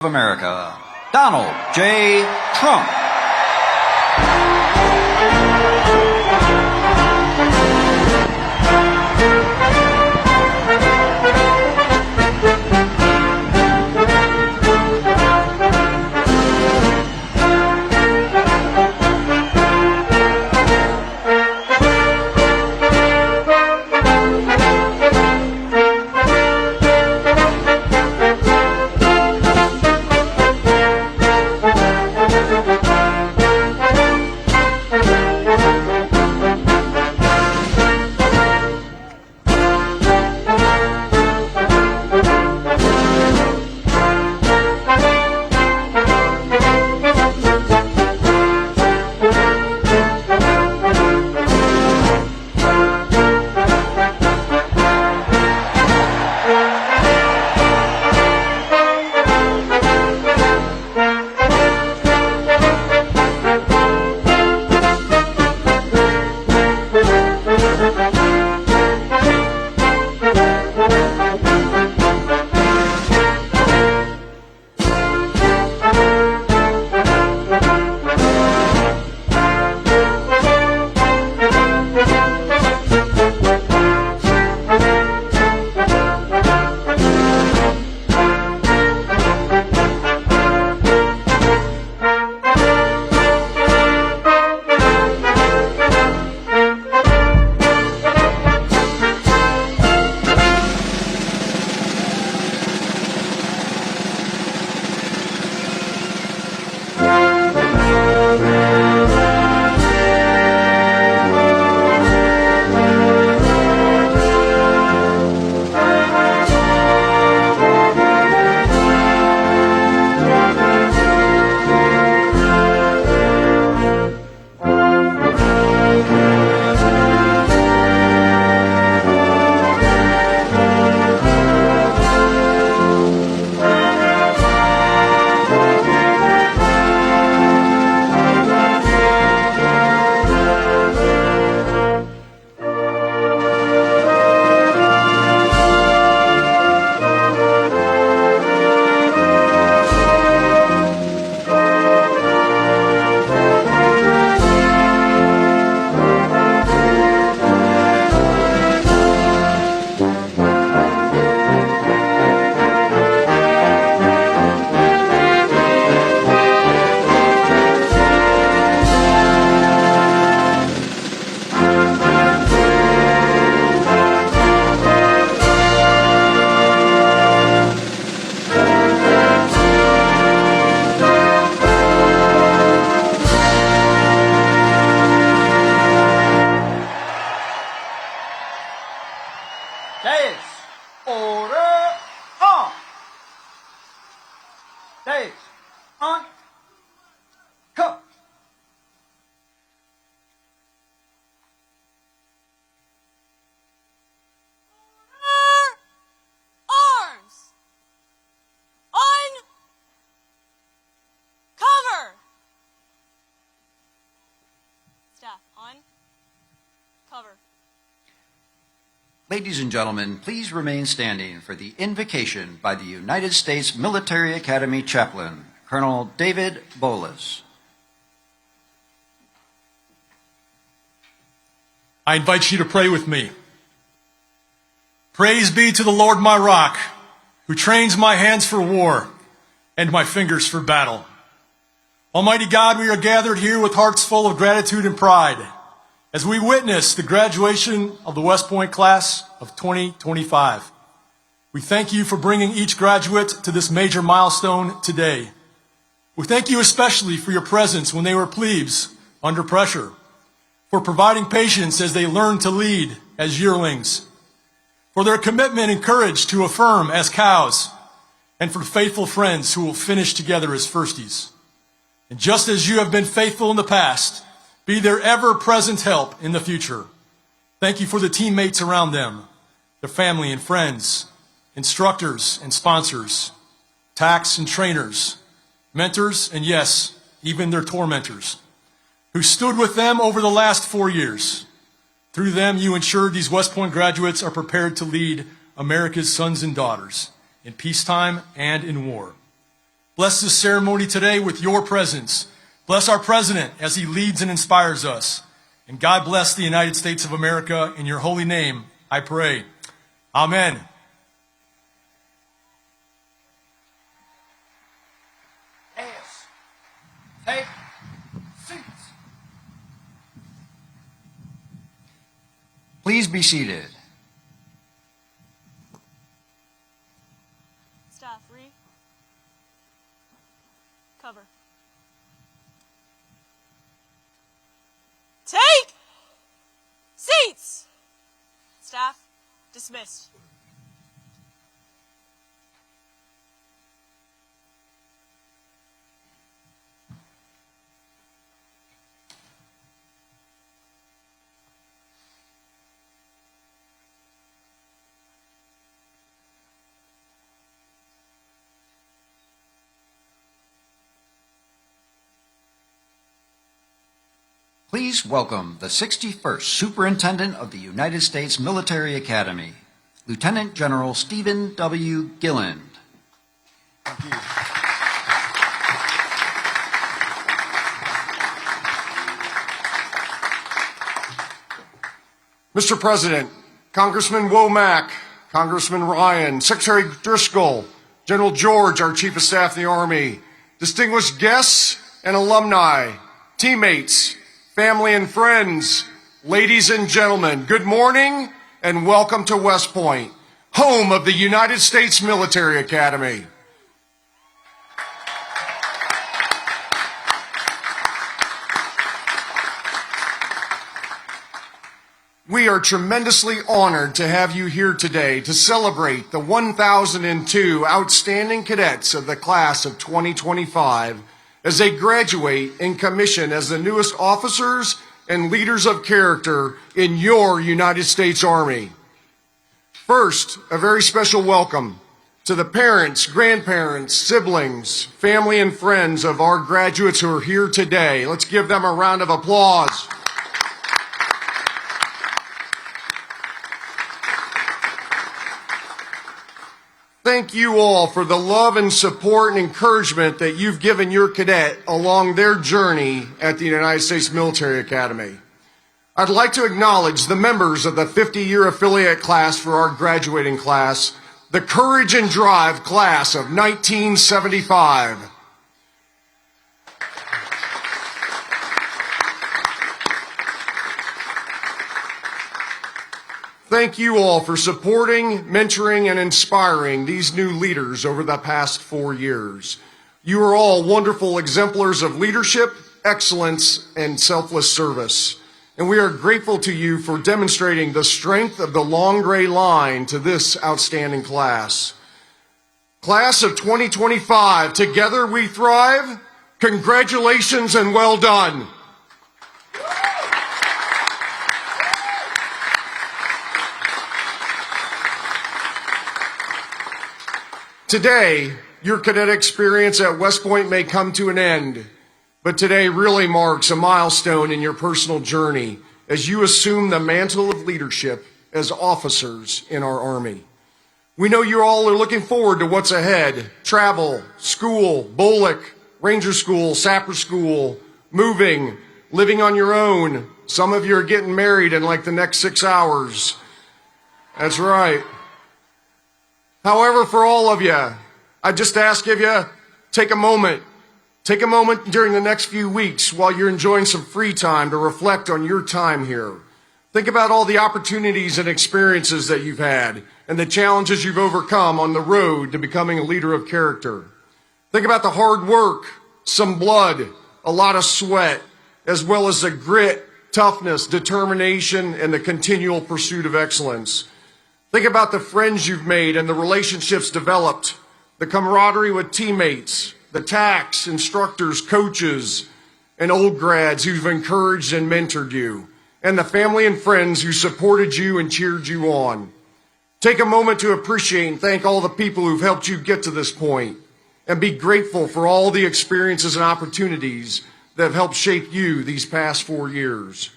of America, Donald J. Trump. Days, order, on. Days, on, come. Arms. On. Cover. Staff, on. Cover. Ladies and gentlemen, please remain standing for the invocation by the United States Military Academy Chaplain, Colonel David Bolas. I invite you to pray with me. Praise be to the Lord my rock, who trains my hands for war and my fingers for battle. Almighty God, we are gathered here with hearts full of gratitude and pride as we witness the graduation of the West Point class of 2025. We thank you for bringing each graduate to this major milestone today. We thank you especially for your presence when they were plebes under pressure, for providing patience as they learned to lead as yearlings, for their commitment and courage to affirm as cows, and for faithful friends who will finish together as firsties. And just as you have been faithful in the past, be their ever-present help in the future. Thank you for the teammates around them, their family and friends, instructors and sponsors, tax and trainers, mentors, and yes, even their tormentors, who stood with them over the last 4 years. Through them, you ensured these West Point graduates are prepared to lead America's sons and daughters in peacetime and in war. Bless this ceremony today with your presence. Bless our president as he leads and inspires us. And God bless the United States of America. In your holy name, I pray. Amen. Take seats. Please be seated. Staff, cover. Take seats. Staff, dismissed. Please welcome the 61st Superintendent of the United States Military Academy, Lieutenant General Stephen W. Gilland. Thank you. Mr. President, Congressman Womack, Congressman Ryan, Secretary Driscoll, General George, our Chief of Staff of the Army, distinguished guests and alumni, teammates, family and friends, ladies and gentlemen, good morning and welcome to West Point, home of the United States Military Academy. We are tremendously honored to have you here today to celebrate the 1,002 outstanding cadets of the class of 2025 as they graduate and commission as the newest officers and leaders of character in your United States Army. First, a very special welcome to the parents, grandparents, siblings, family, and friends of our graduates who are here today. Let's give them a round of applause. Thank you all for the love and support and encouragement that you've given your cadet along their journey at the United States Military Academy. I'd like to acknowledge the members of the 50-year affiliate class for our graduating class, the Courage and Drive class of 1975. Thank you all for supporting, mentoring, and inspiring these new leaders over the past 4 years. You are all wonderful exemplars of leadership, excellence, and selfless service. And we are grateful to you for demonstrating the strength of the long gray line to this outstanding class. Class of 2025, together we thrive. Congratulations and well done. Today, your cadet experience at West Point may come to an end, but today really marks a milestone in your personal journey as you assume the mantle of leadership as officers in our Army. We know you all are looking forward to what's ahead: travel, school, BOLC, Ranger School, Sapper School, moving, living on your own. Some of you are getting married in like the next 6 hours. That's right. However, for all of you, I just ask of you, take a moment during the next few weeks while you're enjoying some free time to reflect on your time here. Think about all the opportunities and experiences that you've had and the challenges you've overcome on the road to becoming a leader of character. Think about the hard work, some blood, a lot of sweat, as well as the grit, toughness, determination, and the continual pursuit of excellence. Think about the friends you've made and the relationships developed, the camaraderie with teammates, the TACs, instructors, coaches, and old grads who've encouraged and mentored you, and the family and friends who supported you and cheered you on. Take a moment to appreciate and thank all the people who've helped you get to this point, and be grateful for all the experiences and opportunities that have helped shape you these past 4 years.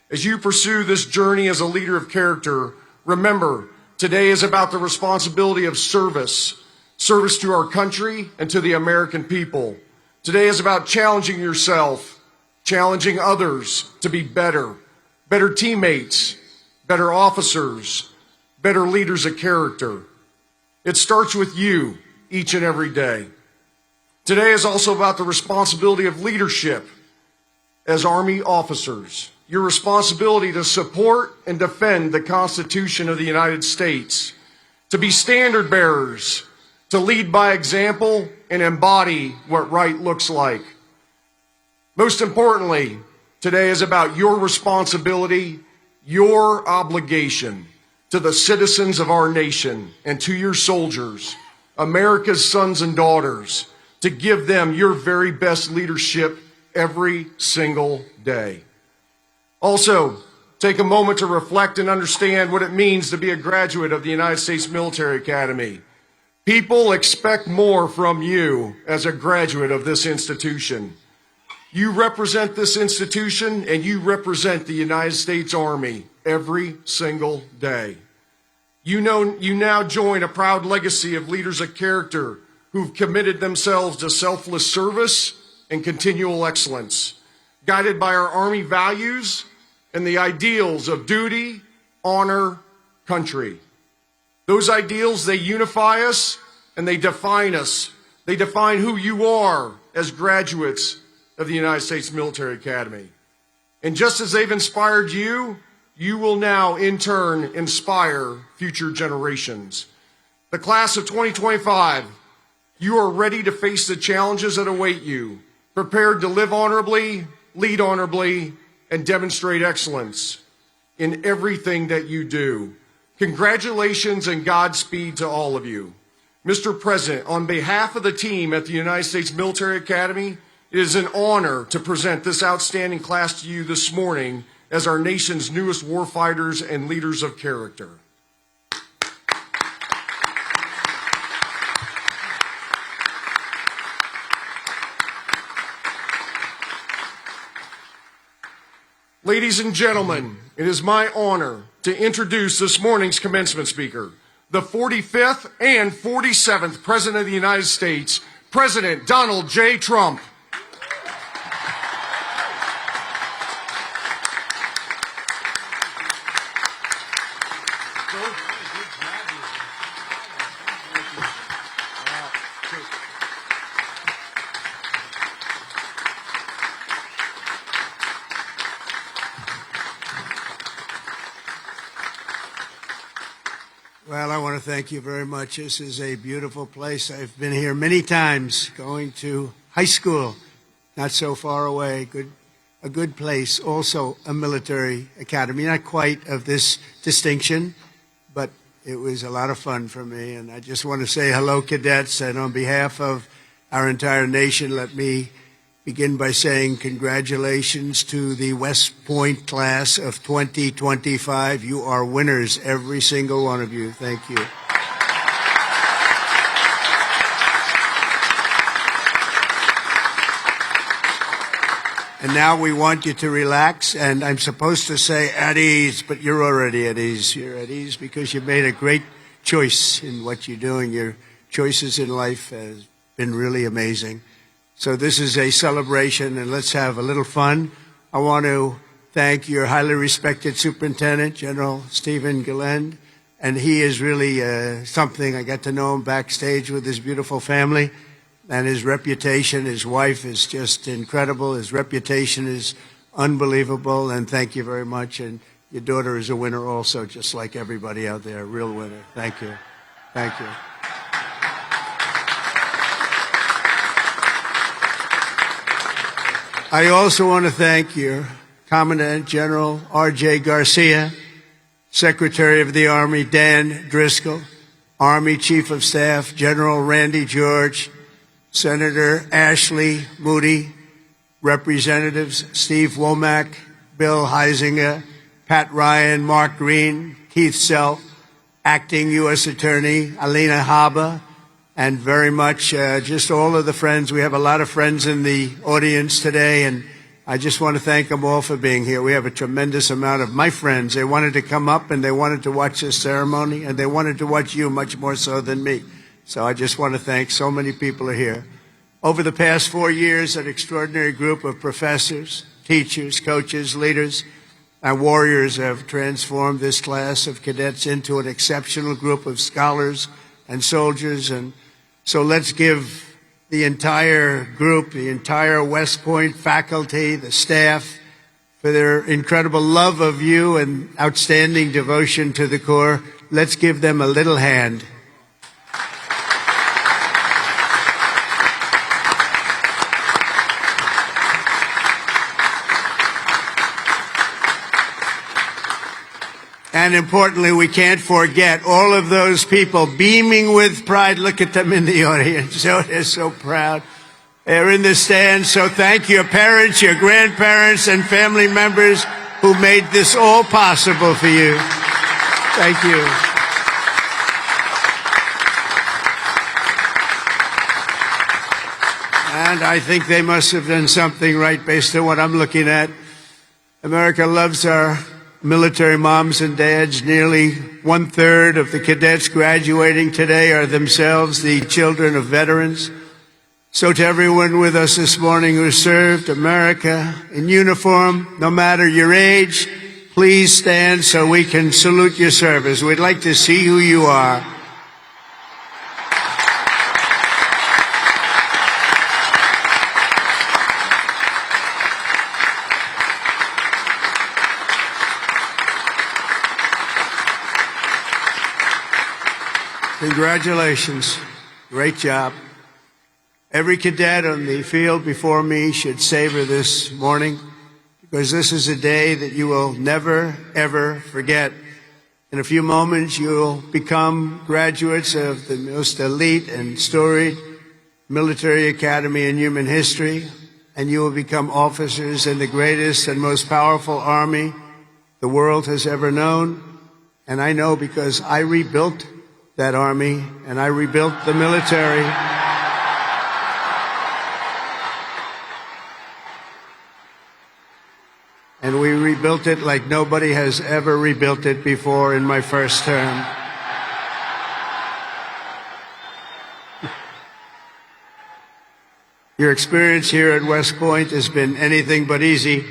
As you pursue this journey as a leader of character, remember, today is about the responsibility of service, service to our country and to the American people. Today is about challenging yourself, challenging others to be better, better teammates, better officers, better leaders of character. It starts with you each and every day. Today is also about the responsibility of leadership as Army officers. Your responsibility to support and defend the Constitution of the United States, to be standard bearers, to lead by example and embody what right looks like. Most importantly, today is about your responsibility, your obligation to the citizens of our nation and to your soldiers, America's sons and daughters, to give them your very best leadership every single day. Also, take a moment to reflect and understand what it means to be a graduate of the United States Military Academy. People expect more from you as a graduate of this institution. You represent this institution and you represent the United States Army every single day. You now join a proud legacy of leaders of character who've committed themselves to selfless service and continual excellence, guided by our Army values and the ideals of duty, honor, country. Those ideals, they unify us and they define us. They define who you are as graduates of the United States Military Academy. And just as they've inspired you, you will now in turn inspire future generations. The class of 2025, you are ready to face the challenges that await you, prepared to live honorably, lead honorably, and demonstrate excellence in everything that you do. Congratulations and Godspeed to all of you. Mr. President, on behalf of the team at the United States Military Academy, it is an honor to present this outstanding class to you this morning as our nation's newest warfighters and leaders of character. Ladies and gentlemen, it is my honor to introduce this morning's commencement speaker, the 45th and 47th President of the United States, President Donald J. Trump. Well, I want to thank you very much. This is a beautiful place. I've been here many times, going to high school, not so far away. A good place. Also a military academy, not quite of this distinction, but it was a lot of fun for me. And I just want to say hello, cadets. And on behalf of our entire nation, let me begin by saying congratulations to the West Point class of 2025. You are winners, every single one of you. Thank you. And now we want you to relax, and I'm supposed to say at ease, but you're already at ease. You're at ease because you made a great choice in what you're doing. Your choices in life have been really amazing. So this is a celebration, and let's have a little fun. I want to thank your highly respected Superintendent, General Stephen Gilland, and he is really something. I got to know him backstage with his beautiful family, and his reputation, his wife is just incredible. His reputation is unbelievable, and thank you very much. And your daughter is a winner also, just like everybody out there, a real winner. Thank you. Thank you. I also want to thank your Commandant General R.J. Garcia, Secretary of the Army Dan Driscoll, Army Chief of Staff General Randy George, Senator Ashley Moody, Representatives Steve Womack, Bill Heisinger, Pat Ryan, Mark Green, Keith Self, Acting U.S. Attorney Alina Haba, and very much just all of the friends. We have a lot of friends in the audience today, and I just want to thank them all for being here. We have a tremendous amount of my friends. They wanted to come up, and they wanted to watch this ceremony, and they wanted to watch you much more so than me. So I just want to thank so many people are here. Over the past 4 years, an extraordinary group of professors, teachers, coaches, leaders, and warriors have transformed this class of cadets into an exceptional group of scholars and soldiers. And so let's give the entire group, the entire West Point faculty, the staff, for their incredible love of you and outstanding devotion to the Corps. Let's give them a little hand. And importantly, we can't forget all of those people beaming with pride. Look at them in the audience. Oh, they're so proud. They're in the stands. So thank your parents, your grandparents, and family members who made this all possible for you. Thank you. And I think they must have done something right based on what I'm looking at. America loves our military moms and dads. Nearly 1/3 of the cadets graduating today are themselves the children of veterans. So to everyone with us this morning who served America in uniform, no matter your age, please stand so we can salute your service. We'd like to see who you are. Congratulations. Great job. Every cadet on the field before me should savor this morning, because this is a day that you will never, ever forget. In a few moments, you'll become graduates of the most elite and storied military academy in human history, and you will become officers in the greatest and most powerful army the world has ever known. And I know because I rebuilt that army, and I rebuilt the military. And we rebuilt it like nobody has ever rebuilt it before in my first term. Your experience here at West Point has been anything but easy.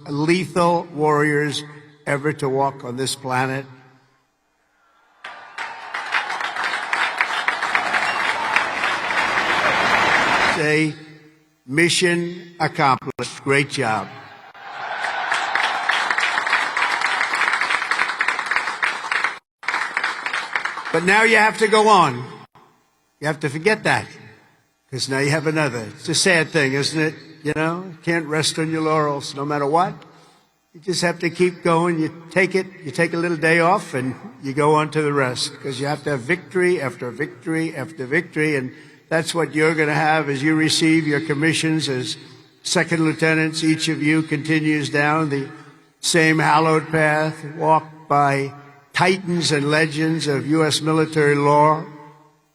Lethal warriors ever to walk on this planet. Say, mission accomplished. Great job. But now you have to go on. You have to forget that, because now you have another. It's a sad thing, isn't it? You know, you can't rest on your laurels no matter what. You just have to keep going. You take a little day off, and you go on to the rest, because you have to have victory after victory after victory. And that's what you're going to have as you receive your commissions as second lieutenants. Each of you continues down the same hallowed path, walked by titans and legends of U.S. military lore,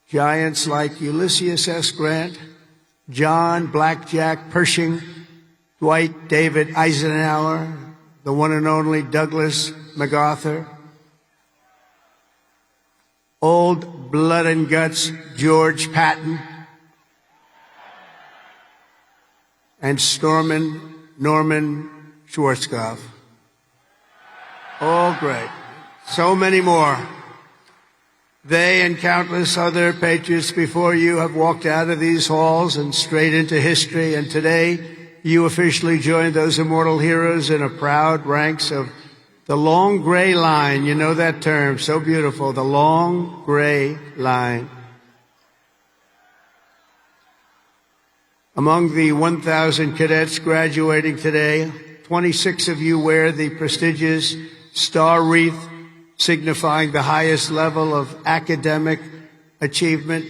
giants like Ulysses S. Grant, John Blackjack Pershing, Dwight David Eisenhower, the one and only Douglas MacArthur, old blood and guts George Patton, and Norman Schwarzkopf. All great. So many more. They and countless other patriots before you have walked out of these halls and straight into history, and today you officially join those immortal heroes in a proud ranks of the long gray line. You know that term, so beautiful, the long gray line. Among the 1,000 cadets graduating today, 26 of you wear the prestigious star wreath signifying the highest level of academic achievement.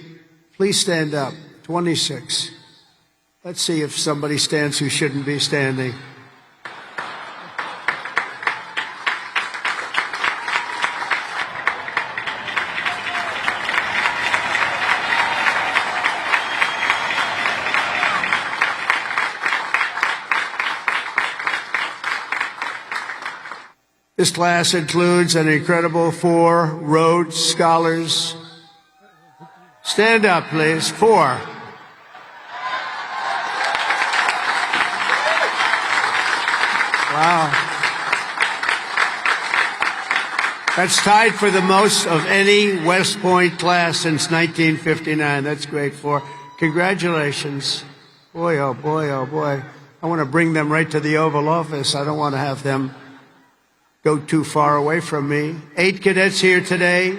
Please stand up. 26. Let's see if somebody stands who shouldn't be standing. This class includes an incredible 4 Rhodes Scholars. Stand up, please. 4. Wow. That's tied for the most of any West Point class since 1959. That's great. 4. Congratulations. Boy, oh boy, oh boy. I want to bring them right to the Oval Office. I don't want to have them go too far away from me. 8 cadets here today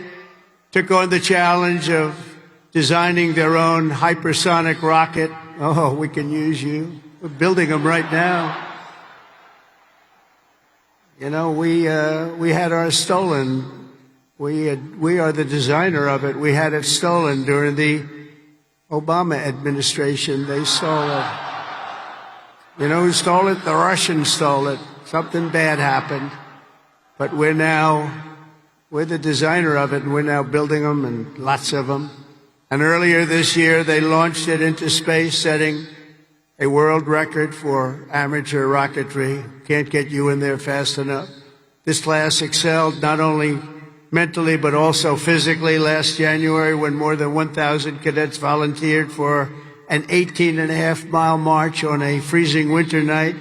took on the challenge of designing their own hypersonic rocket. Oh, we can use you. We're building them right now. You know, we had ours stolen. We are the designer of it. We had it stolen during the Obama administration. They stole it. You know who stole it? The Russians stole it. Something bad happened. But we're the designer of it, and we're now building them, and lots of them. And earlier this year, they launched it into space, setting a world record for amateur rocketry. Can't get you in there fast enough. This class excelled not only mentally, but also physically last January when more than 1,000 cadets volunteered for an 18.5-mile march on a freezing winter night.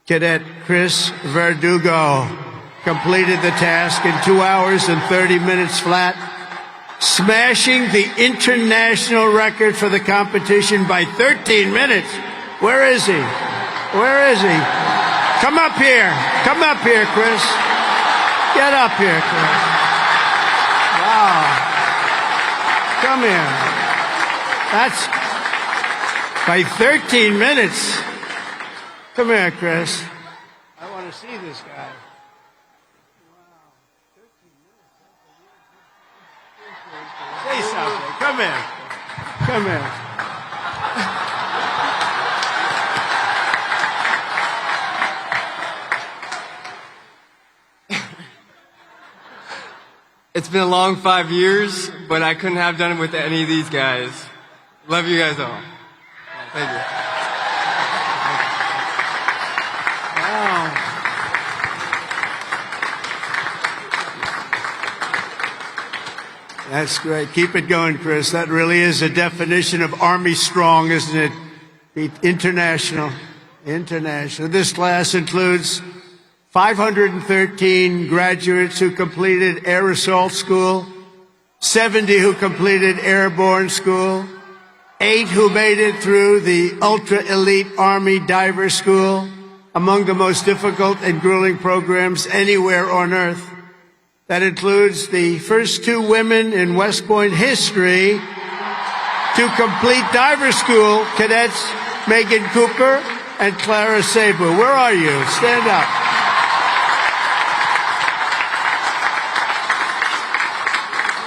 Cadet Chris Verdugo completed the task in 2 hours and 30 minutes flat, smashing the international record for the competition by 13 minutes. Where is he? Where is he? Come up here. Come up here, Chris. Get up here, Chris. Wow. Come here. That's by 13 minutes. Come here, Chris. I want to see this guy. Say something. Come here. Come here. It's been a long 5 years, but I couldn't have done it with any of these guys. Love you guys all. Thank you. Wow. That's great. Keep it going, Chris. That really is a definition of Army strong, isn't it? The international. International. This class includes 513 graduates who completed Air Assault School, 70 who completed Airborne School, 8 who made it through the ultra-elite Army Diver School, among the most difficult and grueling programs anywhere on Earth. That includes the first 2 women in West Point history to complete diver school, cadets Megan Cooper and Clara Sabu. Where are you? Stand up.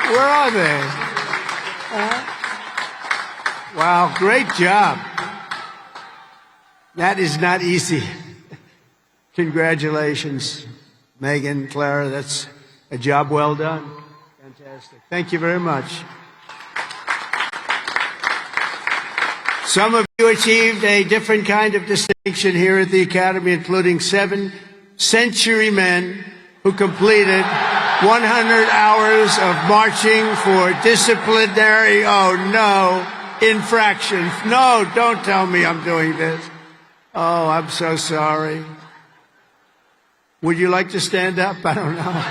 Where are they? Wow, great job. That is not easy. Congratulations, Megan, Clara. That's a job well done. Fantastic. Thank you very much. Some of you achieved a different kind of distinction here at the Academy, including 7 century men who completed 100 hours of marching for disciplinary, infractions. No, don't tell me I'm doing this. Oh, I'm so sorry. Would you like to stand up? I don't know.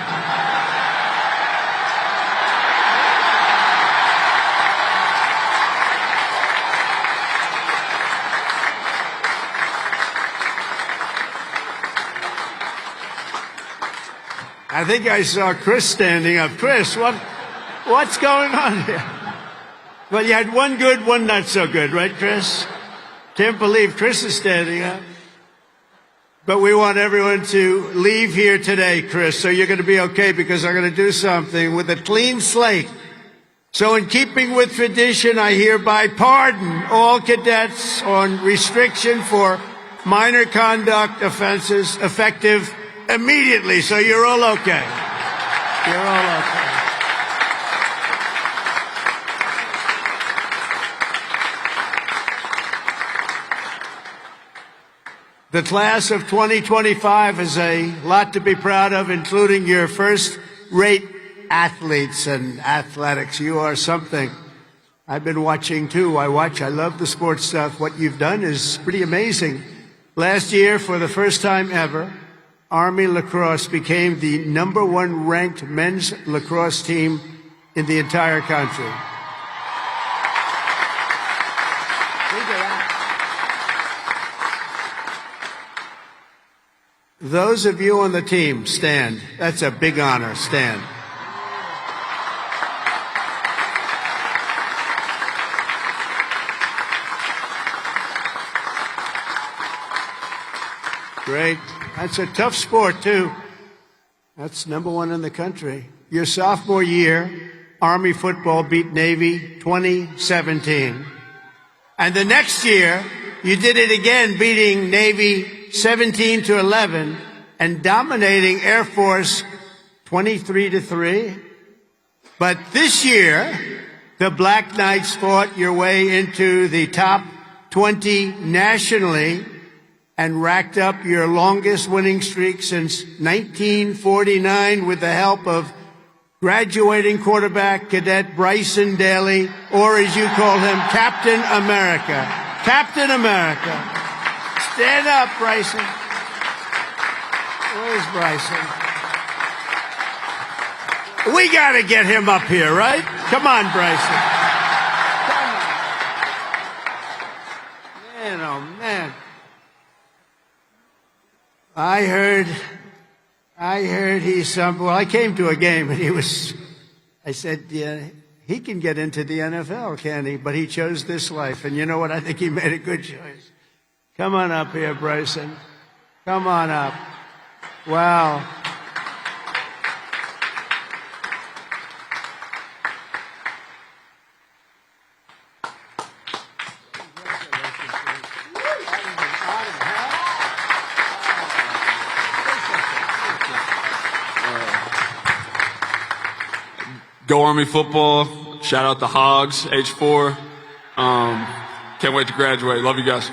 I think I saw Chris standing up. Chris, what's going on here? Well, you had one good, one not so good, right, Chris? Can't believe Chris is standing up. But we want everyone to leave here today, Chris, so you're going to be okay, because I'm going to do something with a clean slate. So in keeping with tradition, I hereby pardon all cadets on restriction for minor conduct offenses effective immediately. So you're all okay. You're all okay. The class of 2025 is a lot to be proud of, including your first-rate athletes and athletics. You are something. I've been watching, too. I love the sports stuff. What you've done is pretty amazing. Last year, for the first time ever, Army lacrosse became the #1 ranked men's lacrosse team in the entire country. Look at that. Those of you on the team, stand. That's a big honor. Stand. Great. That's a tough sport, too. That's #1 in the country. Your sophomore year, Army football beat Navy 20-17. And the next year, you did it again, beating Navy 17-11 and dominating Air Force 23-3. But this year, the Black Knights fought your way into the top 20 nationally and racked up your longest winning streak since 1949 with the help of graduating quarterback cadet Bryson Daly, or as you call him, Captain America. Captain America. Stand up, Bryson. Where's Bryson? We got to get him up here, right? Come on, Bryson. Come on. Man, oh, man. I heard I came to a game and I said, yeah, he can get into the NFL, can he? But he chose this life. And you know what? I think he made a good choice. Come on up here, Bryson. Come on up. Wow. Go Army football. Shout out the Hogs, H4. Can't wait to graduate. Love you guys.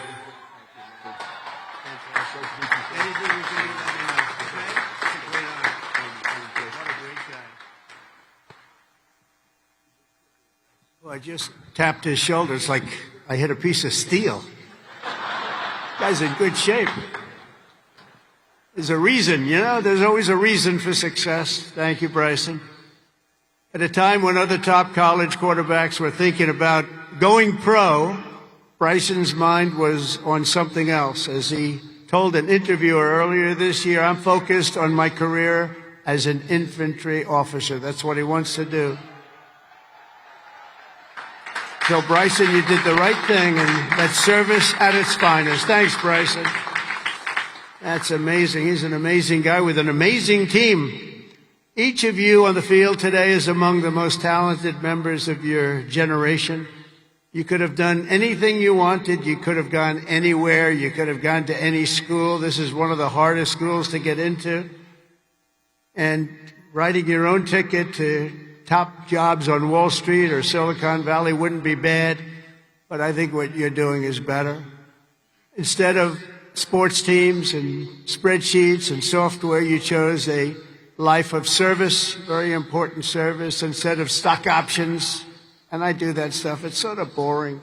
Well, I just tapped his shoulder. It's like I hit a piece of steel. Guy's in good shape. There's a reason, there's always a reason for success. Thank you, Bryson. At a time when other top college quarterbacks were thinking about going pro, Bryson's mind was on something else. As he told an interviewer earlier this year, I'm focused on my career as an infantry officer. That's what he wants to do. So, Bryson, you did the right thing, and that's service at its finest. Thanks, Bryson. That's amazing. He's an amazing guy with an amazing team. Each of you on the field today is among the most talented members of your generation. You could have done anything you wanted. You could have gone anywhere. You could have gone to any school. This is one of the hardest schools to get into. And writing your own ticket to top jobs on Wall Street or Silicon Valley wouldn't be bad, but I think what you're doing is better. Instead of sports teams and spreadsheets and software, you chose a life of service, very important service, instead of stock options. And I do that stuff. It's sort of boring.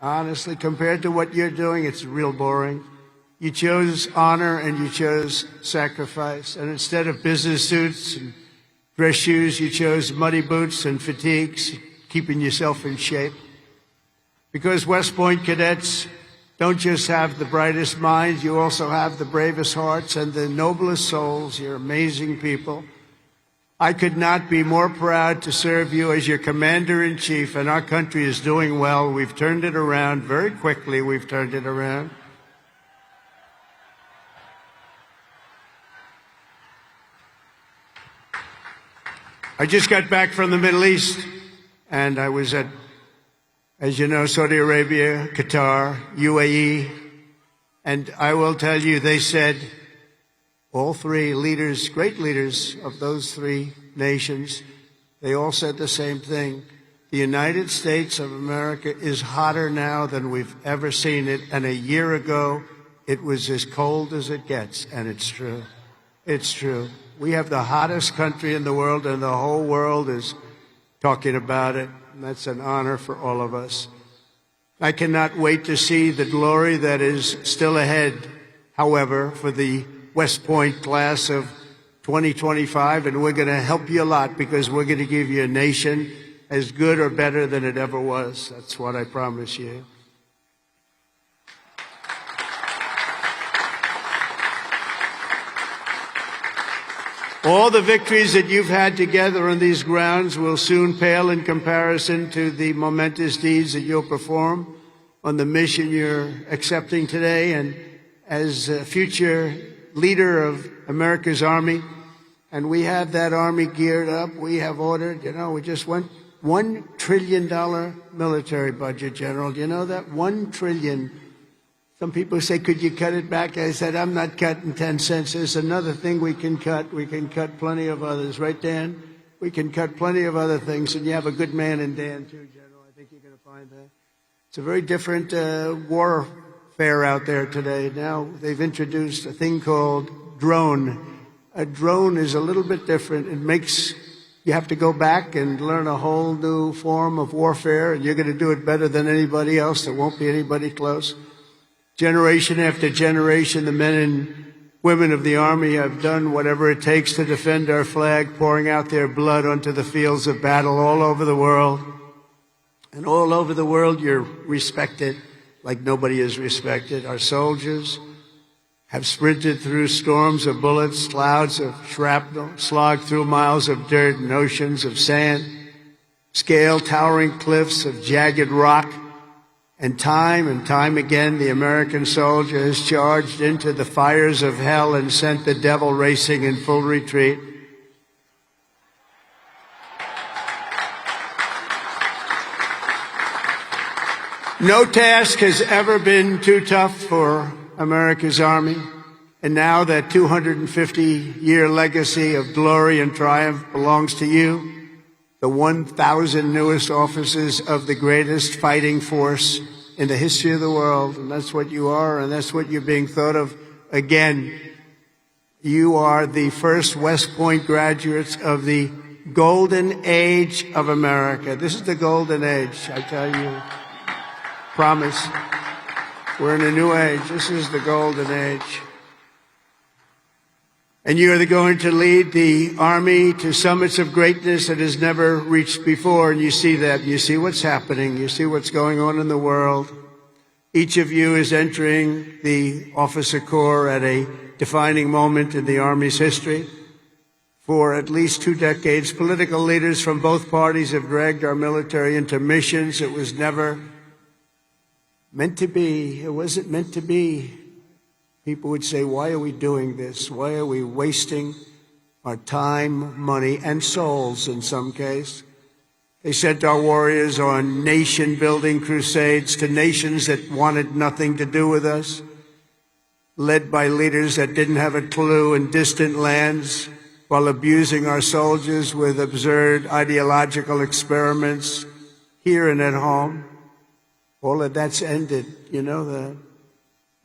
Honestly, compared to what you're doing, it's real boring. You chose honor and you chose sacrifice. And instead of business suits and dress shoes, you chose muddy boots and fatigues, keeping yourself in shape. Because West Point cadets don't just have the brightest minds, you also have the bravest hearts and the noblest souls. You're amazing people. I could not be more proud to serve you as your commander-in-chief, and our country is doing well. We've turned it around very quickly. We've turned it around. I just got back from the Middle East, and I was at, as you know, Saudi Arabia, Qatar, UAE, and I will tell you, they said, all three leaders, great leaders of those three nations, they all said the same thing. The United States of America is hotter now than we've ever seen it, and a year ago, it was as cold as it gets, and it's true. It's true. We have the hottest country in the world, and the whole world is talking about it, and that's an honor for all of us. I cannot wait to see the glory that is still ahead, however, for the West Point class of 2025, and we're going to help you a lot because we're going to give you a nation as good or better than it ever was. That's what I promise you. All the victories that you've had together on these grounds will soon pale in comparison to the momentous deeds that you'll perform on the mission you're accepting today. And as a future leader of America's Army, and we have that Army geared up, we have ordered, we just went $1 trillion military budget, General. Do you know that? $1 trillion. Some people say, could you cut it back? I said, I'm not cutting 10 cents. There's another thing we can cut. We can cut plenty of others. Right, Dan? We can cut plenty of other things. And you have a good man in Dan, too, General. I think you're going to find that. It's a very different warfare out there today. Now they've introduced a thing called drone. A drone is a little bit different. It makes you have to go back and learn a whole new form of warfare, and you're going to do it better than anybody else. There won't be anybody close. Generation after generation, the men and women of the Army have done whatever it takes to defend our flag, pouring out their blood onto the fields of battle all over the world. And all over the world, you're respected like nobody is respected. Our soldiers have sprinted through storms of bullets, clouds of shrapnel, slogged through miles of dirt and oceans of sand, scaled towering cliffs of jagged rock. And time again, the American soldier has charged into the fires of hell and sent the devil racing in full retreat. No task has ever been too tough for America's Army. And now that 250-year legacy of glory and triumph belongs to you, the 1,000 newest officers of the greatest fighting force in the history of the world. And that's what you are, and that's what you're being thought of again. You are the first West Point graduates of the golden age of America. This is the golden age, I tell you. Promise. We're in a new age. This is the golden age. And you are going to lead the Army to summits of greatness that has never reached before. And you see that. You see what's happening. You see what's going on in the world. Each of you is entering the officer corps at a defining moment in the Army's history. For at least 2 decades, political leaders from both parties have dragged our military into missions it was never meant to be. It wasn't meant to be. People would say, why are we doing this? Why are we wasting our time, money, and souls in some case? They sent our warriors on nation-building crusades to nations that wanted nothing to do with us, led by leaders that didn't have a clue in distant lands, while abusing our soldiers with absurd ideological experiments here and at home. All of that's ended. You know that.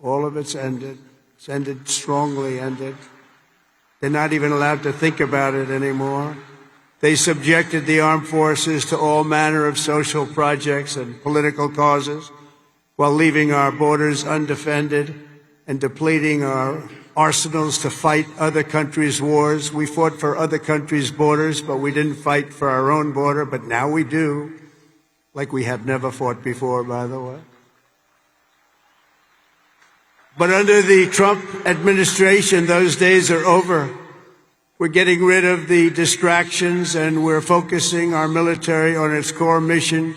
All of it's ended. It's ended strongly ended. They're not even allowed to think about it anymore. They subjected the armed forces to all manner of social projects and political causes while leaving our borders undefended and depleting our arsenals to fight other countries' wars. We fought for other countries' borders, but we didn't fight for our own border, but now we do, like we have never fought before, by the way. But under the Trump administration, those days are over. We're getting rid of the distractions, and we're focusing our military on its core mission,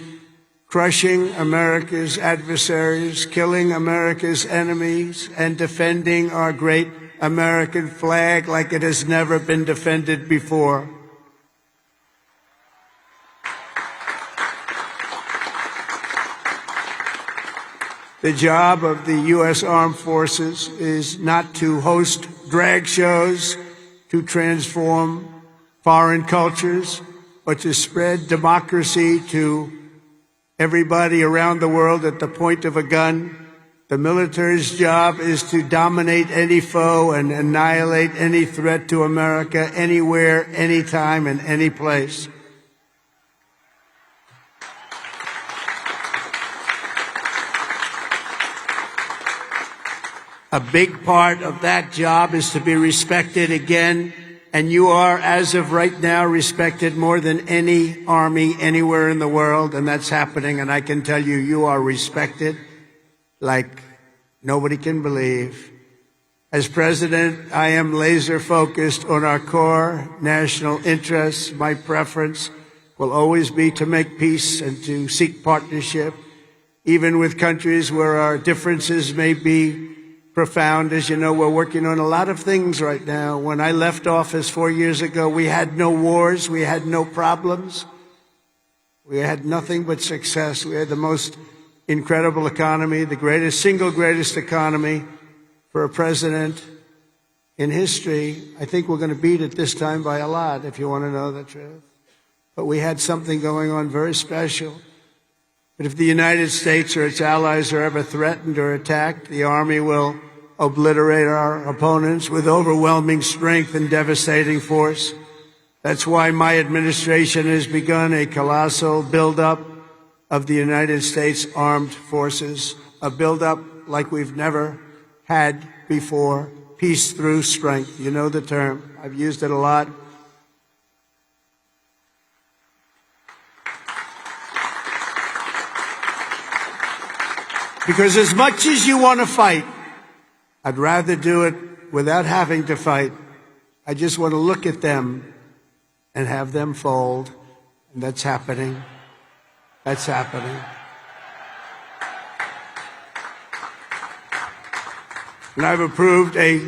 crushing America's adversaries, killing America's enemies, and defending our great American flag like it has never been defended before. The job of the U.S. Armed Forces is not to host drag shows, to transform foreign cultures, but to spread democracy to everybody around the world at the point of a gun. The military's job is to dominate any foe and annihilate any threat to America, anywhere, anytime, and any place. A big part of that job is to be respected again, and you are, as of right now, respected more than any army anywhere in the world, and that's happening, and I can tell you, you are respected like nobody can believe. As president, I am laser focused on our core national interests. My preference will always be to make peace and to seek partnership, even with countries where our differences may be profound. As you know, we're working on a lot of things right now. When I left office 4 years ago, we had no wars, we had no problems, we had nothing but success. We had the most incredible economy, the single greatest economy for a president in history. I think we're going to beat it this time by a lot, if you want to know the truth. But we had something going on very special. But if the United States or its allies are ever threatened or attacked, the Army will obliterate our opponents with overwhelming strength and devastating force. That's why my administration has begun a colossal buildup of the United States Armed Forces, a buildup like we've never had before. Peace through strength. You know the term. I've used it a lot. Because as much as you want to fight, I'd rather do it without having to fight. I just want to look at them and have them fold. And that's happening. That's happening. And I've approved a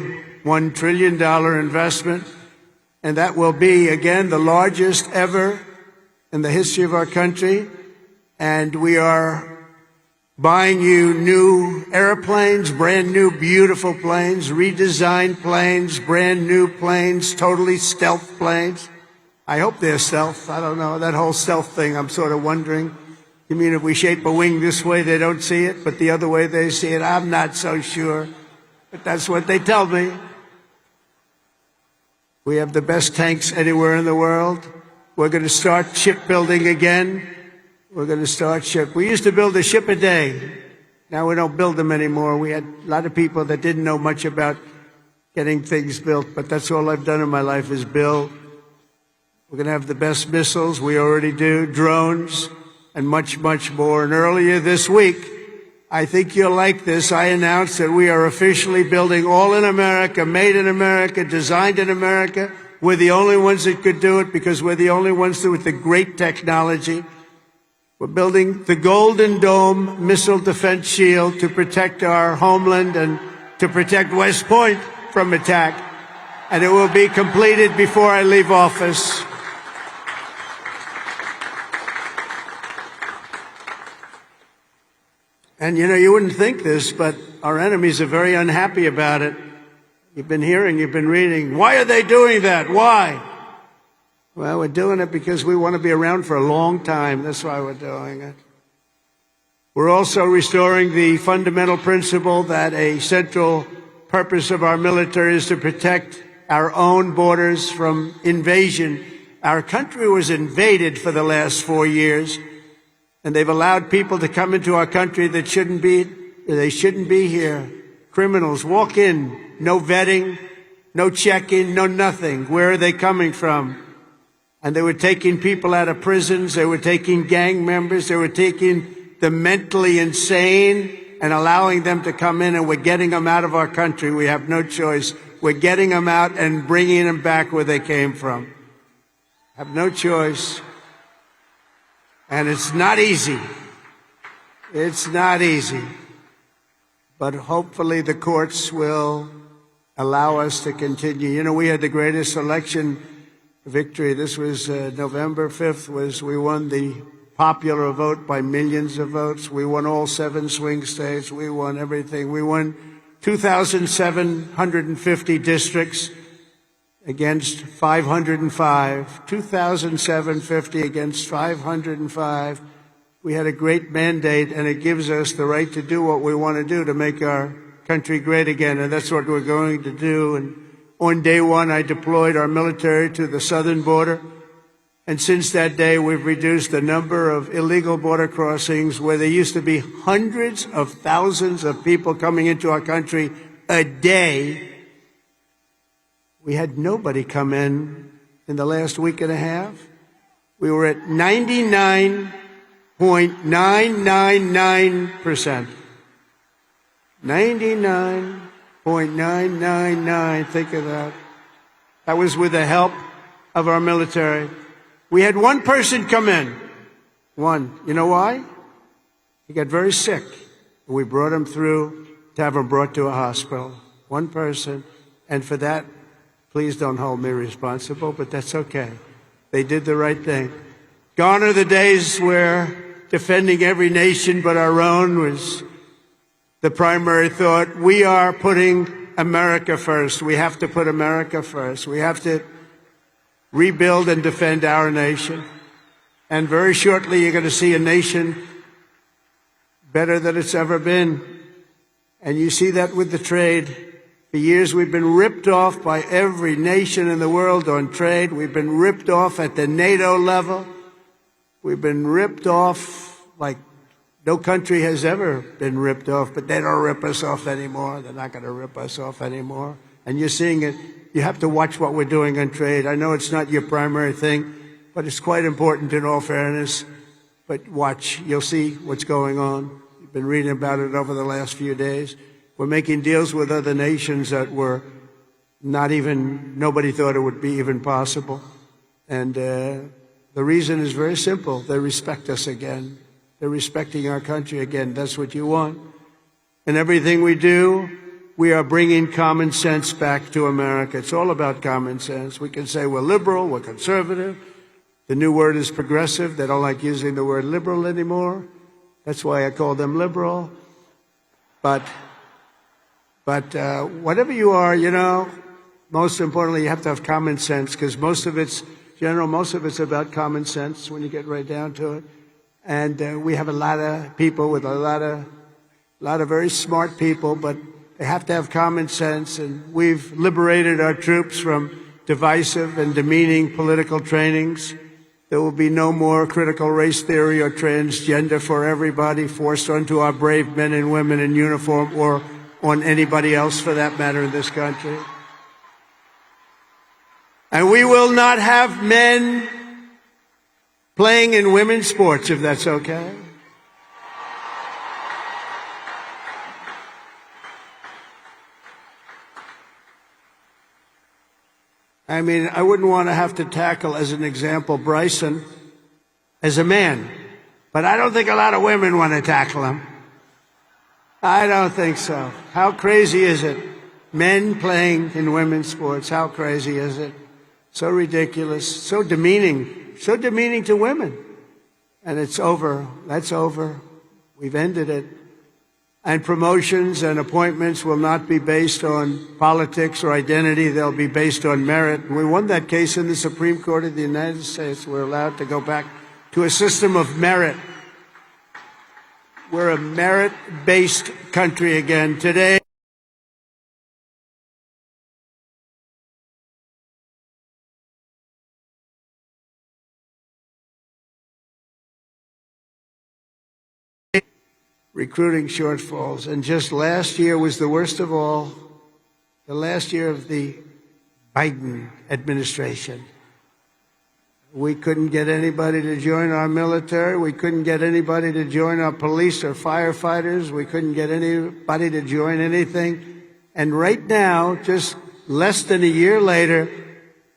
$1 trillion investment, and that will be, again, the largest ever in the history of our country. And we are buying you new airplanes, brand new, beautiful planes, redesigned planes, brand new planes, totally stealth planes. I hope they're stealth. I don't know. That whole stealth thing, I'm sort of wondering. You mean if we shape a wing this way, they don't see it, but the other way they see it? I'm not so sure. But that's what they tell me. We have the best tanks anywhere in the world. We're going to start shipbuilding again. We're going to start ship. We used to build a ship a day. Now we don't build them anymore. We had a lot of people that didn't know much about getting things built, but that's all I've done in my life is build. We're going to have the best missiles. We already do. Drones and much, much more. And earlier this week, I think you'll like this, I announced that we are officially building all in America, made in America, designed in America. We're the only ones that could do it because we're the only ones with the great technology. We're building the Golden Dome missile defense shield to protect our homeland and to protect West Point from attack. And it will be completed before I leave office. And, you know, you wouldn't think this, but our enemies are very unhappy about it. You've been hearing, you've been reading. Why are they doing that? Why? Well, we're doing it because we want to be around for a long time. That's why we're doing it. We're also restoring the fundamental principle that a central purpose of our military is to protect our own borders from invasion. Our country was invaded for the last 4 years. And they've allowed people to come into our country that shouldn't be here. Criminals walk in, no vetting, no check-in, no nothing. Where are they coming from? And they were taking people out of prisons. They were taking gang members. They were taking the mentally insane and allowing them to come in, and we're getting them out of our country. We have no choice. We're getting them out and bringing them back where they came from. Have no choice. And it's not easy. It's not easy. But hopefully the courts will allow us to continue. You know, we had the greatest election victory. This was November 5th. We won the popular vote by millions of votes. We won all 7 swing states. We won everything. We won 2,750 districts. against 505, 2,750 against 505. We had a great mandate, and it gives us the right to do what we want to do to make our country great again, and that's what we're going to do. And on day one, I deployed our military to the southern border, and since that day, we've reduced the number of illegal border crossings where there used to be hundreds of thousands of people coming into our country a day. We had nobody come in the last week and a half. We were at 99.999%. 99.999. Think of that. That was with the help of our military. We had one person come in. One. You know why? He got very sick. We brought him through to have him brought to a hospital. One person. And for that, please don't hold me responsible, but that's okay. They did the right thing. Gone are the days where defending every nation but our own was the primary thought. We are putting America first. We have to put America first. We have to rebuild and defend our nation. And very shortly, you're going to see a nation better than it's ever been. And you see that with the trade. For years, we've been ripped off by every nation in the world on trade. We've been ripped off at the NATO level. We've been ripped off like no country has ever been ripped off, but they don't rip us off anymore. They're not going to rip us off anymore. And you're seeing it. You have to watch what we're doing on trade. I know it's not your primary thing, but it's quite important in all fairness. But watch. You'll see what's going on. You've been reading about it over the last few days. We're making deals with other nations that were nobody thought it would be even possible. And the reason is very simple. They respect us again. They're respecting our country again. That's what you want. And everything we do, we are bringing common sense back to America. It's all about common sense. We can say we're liberal, we're conservative. The new word is progressive. They don't like using the word liberal anymore. That's why I call them liberal. But whatever you are, most importantly, you have to have common sense, because most of it's about common sense when you get right down to it. And we have a lot of people with a lot of very smart people, but they have to have common sense. And we've liberated our troops from divisive and demeaning political trainings. There will be no more critical race theory or transgender for everybody forced onto our brave men and women in uniform, or on anybody else for that matter in this country. And we will not have men playing in women's sports, if that's okay. I mean, I wouldn't want to have to tackle, as an example, Bryson as a man. But I don't think a lot of women want to tackle him. I don't think so. How crazy is it? Men playing in women's sports. How crazy is it? So ridiculous. So demeaning. So demeaning to women. And it's over. That's over. We've ended it. And promotions and appointments will not be based on politics or identity. They'll be based on merit. And we won that case in the Supreme Court of the United States. We're allowed to go back to a system of merit. We're a merit-based country again. Today, recruiting shortfalls. And just last year was the worst of all, the last year of the Biden administration. We couldn't get anybody to join our military. We couldn't get anybody to join our police or firefighters. We couldn't get anybody to join anything. And right now, just less than a year later,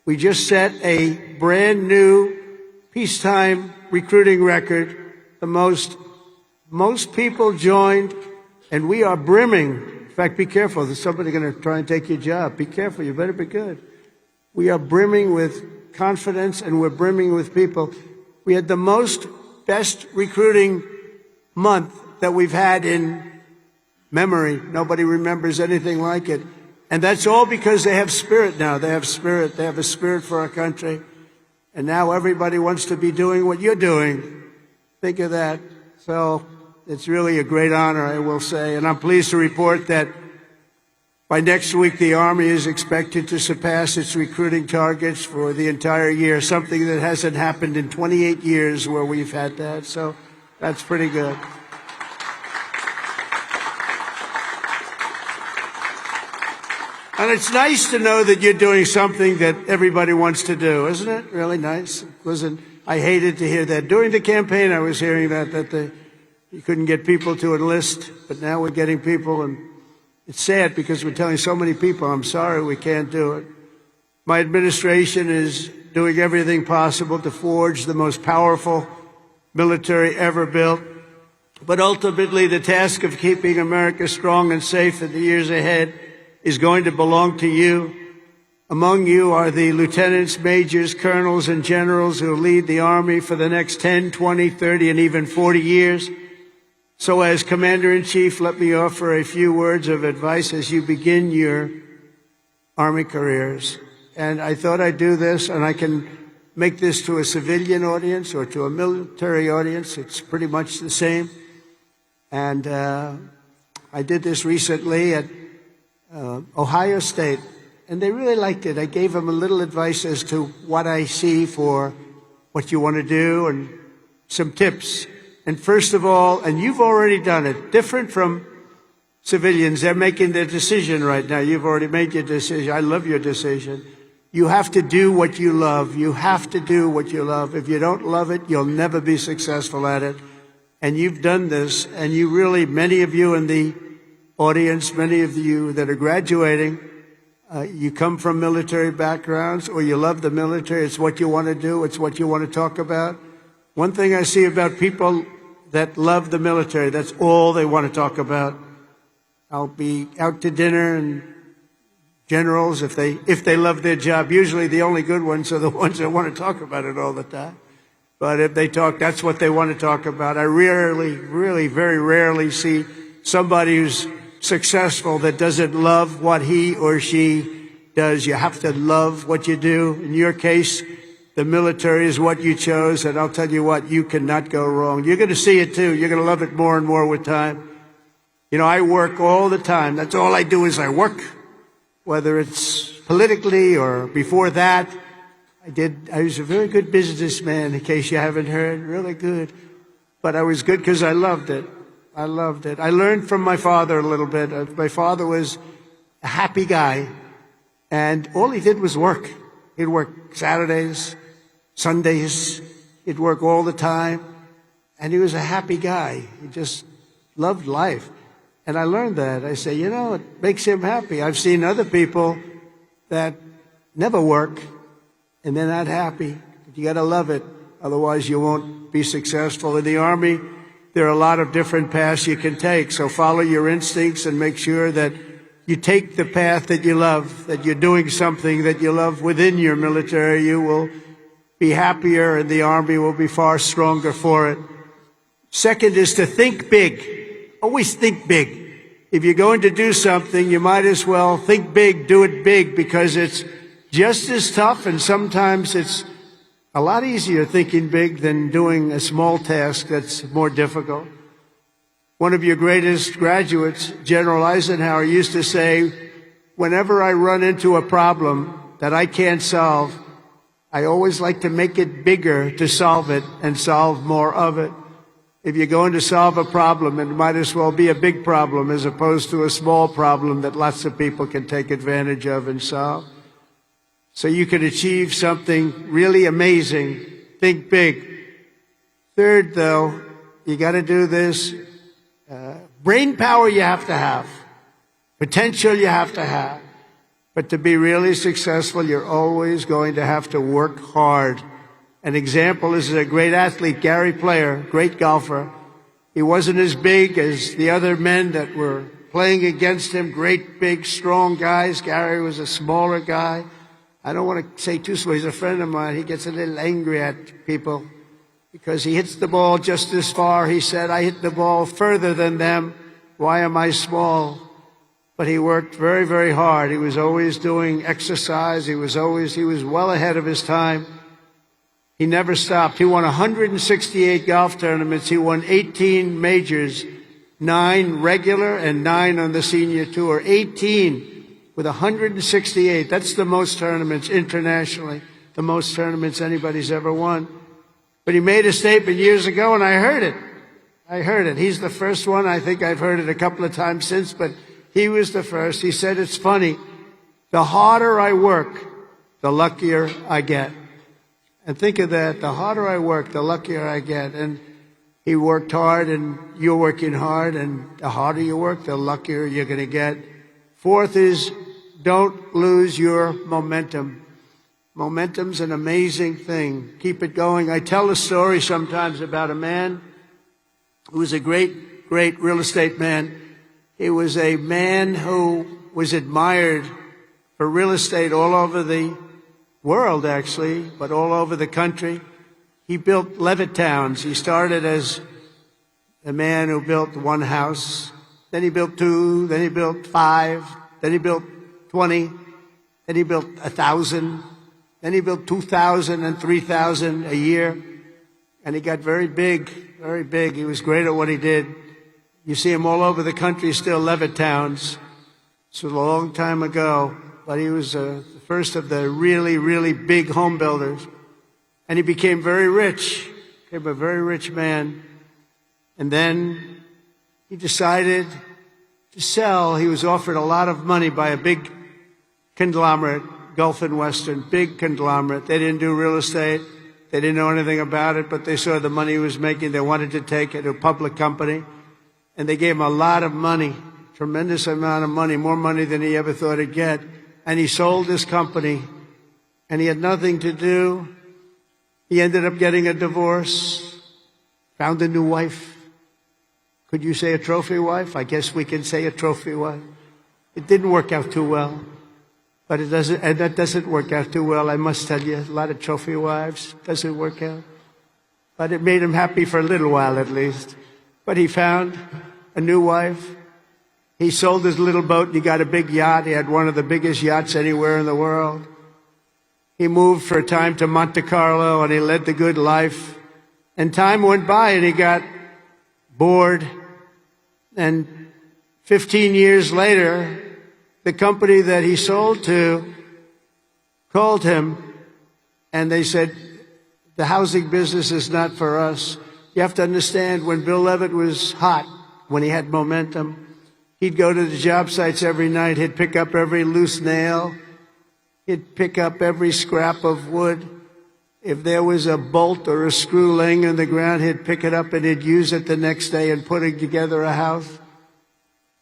we just set a brand new peacetime recruiting record. The most people joined, and we are brimming. In fact, be careful. There's somebody going to try and take your job. Be careful. You better be good. We are brimming with confidence, and we're brimming with people. We had the best recruiting month that we've had in memory. Nobody remembers anything like it. And that's all because they have spirit now. They have spirit. They have a spirit for our country. And now everybody wants to be doing what you're doing. Think of that. So it's really a great honor, I will say. And I'm pleased to report that by next week, the Army is expected to surpass its recruiting targets for the entire year, something that hasn't happened in 28 years where we've had that. So that's pretty good. And it's nice to know that you're doing something that everybody wants to do, isn't it? Really nice. I hated to hear that. During the campaign, I was hearing that you couldn't get people to enlist, but now we're getting people, and it's sad because we're telling so many people, I'm sorry, we can't do it. My administration is doing everything possible to forge the most powerful military ever built. But ultimately, the task of keeping America strong and safe in the years ahead is going to belong to you. Among you are the lieutenants, majors, colonels, and generals who will lead the Army for the next 10, 20, 30, and even 40 years. So as Commander-in-Chief, let me offer a few words of advice as you begin your Army careers. And I thought I'd do this, and I can make this to a civilian audience or to a military audience. It's pretty much the same. And I did this recently at Ohio State, and they really liked it. I gave them a little advice as to what I see for what you want to do and some tips. And first of all, and you've already done it, different from civilians, they're making their decision right now. You've already made your decision. I love your decision. You have to do what you love. You have to do what you love. If you don't love it, you'll never be successful at it. And you've done this, and you really, many of you in the audience, many of you that are graduating, you come from military backgrounds or you love the military. It's what you want to do. It's what you want to talk about. One thing I see about people that love the military, that's all they want to talk about. I'll be out to dinner, and generals, if they love their job, usually the only good ones are the ones that want to talk about it all the time. But if they talk, that's what they want to talk about. I really, very rarely see somebody who's successful that doesn't love what he or she does. You have to love what you do. In your case, the military is what you chose, and I'll tell you what, you cannot go wrong. You're going to see it too. You're going to love it more and more with time. You know, I work all the time. That's all I do is I work, whether it's politically or before that. I was a very good businessman, in case you haven't heard, really good. But I was good because I loved it. I loved it. I learned from my father a little bit. My father was a happy guy, and all he did was work. He'd work Saturdays, Sundays. He'd work all the time, and he was a happy guy. He just loved life. And I learned that. I say, you know, it makes him happy. I've seen other people that never work, and they're not happy. But you got to love it. Otherwise, you won't be successful. In the Army, there are a lot of different paths you can take. So follow your instincts and make sure that you take the path that you love, that you're doing something that you love within your military. You will be happier, and the Army will be far stronger for it. Second is to think big. Always think big. If you're going to do something, you might as well think big, do it big, because it's just as tough, and sometimes it's a lot easier thinking big than doing a small task that's more difficult. One of your greatest graduates, General Eisenhower, used to say, whenever I run into a problem that I can't solve, I always like to make it bigger to solve it and solve more of it. If you're going to solve a problem, it might as well be a big problem as opposed to a small problem that lots of people can take advantage of and solve. So you can achieve something really amazing. Think big. Third, though, you got to do this. Brain power you have to have. Potential you have to have. But to be really successful, you're always going to have to work hard. An example is a great athlete, Gary Player, great golfer. He wasn't as big as the other men that were playing against him, great, big, strong guys. Gary was a smaller guy. I don't want to say too small. He's a friend of mine. He gets a little angry at people because he hits the ball just this far. He said, I hit the ball further than them. Why am I small? but he worked very, very hard. He was always doing exercise. He was well ahead of his time. He never stopped. He won 168 golf tournaments. He won 18 majors, 9 regular and 9 on the senior tour. 18 with 168. That's the most tournaments internationally, the most tournaments anybody's ever won. But he made a statement years ago, and I heard it. He's the first one. I think I've heard it a couple of times since, but he was the first. He said, it's funny. The harder I work, the luckier I get. And think of that. The harder I work, the luckier I get. And he worked hard, and you're working hard, and the harder you work, the luckier you're going to get. Fourth is, don't lose your momentum. Momentum's an amazing thing. Keep it going. I tell a story sometimes about a man who was a great, great real estate man. He was a man who was admired for real estate all over the world, actually, but all over the country. He built Levittowns. He started as a man who built one house. Then he built 2. Then he built 5. Then he built 20. Then he built 1,000. Then he built 2,000 and 3,000 a year. And he got very big, very big. He was great at what he did. You see him all over the country still, Levittowns. This was a long time ago, but he was the first of the really, really big home builders. And he became very rich, became a very rich man. And then he decided to sell. He was offered a lot of money by a big conglomerate, Gulf and Western, big conglomerate. They didn't do real estate. They didn't know anything about it, but they saw the money he was making. They wanted to take it to a public company. And they gave him a lot of money, tremendous amount of money, more money than he ever thought he'd get. And he sold his company, and he had nothing to do. He ended up getting a divorce, found a new wife. Could you say a trophy wife? I guess we can say a trophy wife. It didn't work out too well. But that doesn't work out too well, I must tell you. A lot of trophy wives, doesn't work out. But it made him happy for a little while at least. But he found a new wife. He sold his little boat and he got a big yacht. He had one of the biggest yachts anywhere in the world. He moved for a time to Monte Carlo and he led the good life. And time went by and he got bored. And 15 years later, the company that he sold to called him and they said, the housing business is not for us. You have to understand, when Bill Levitt was hot, when he had momentum, he'd go to the job sites every night. He'd pick up every loose nail. He'd pick up every scrap of wood. If there was a bolt or a screw laying on the ground, he'd pick it up and he'd use it the next day in putting together a house.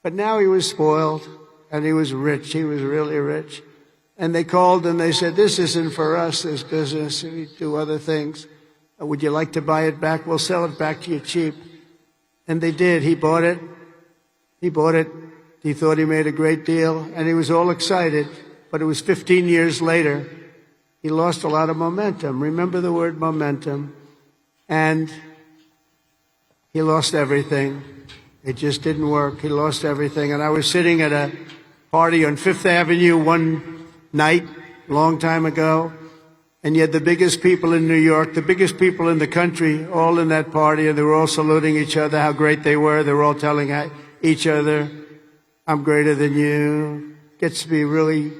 But now he was spoiled and he was rich. He was really rich. And they called and they said, this isn't for us, this business. We do other things. Would you like to buy it back? We'll sell it back to you cheap. And they did. He bought it. He bought it. He thought he made a great deal and he was all excited. But it was 15 years later. He lost a lot of momentum. Remember the word momentum. And he lost everything. It just didn't work. He lost everything. And I was sitting at a party on Fifth Avenue one night, a long time ago. And you had the biggest people in New York, the biggest people in the country, all in that party. And they were all saluting each other, how great they were. They were all telling each other, I'm greater than you. Gets me really,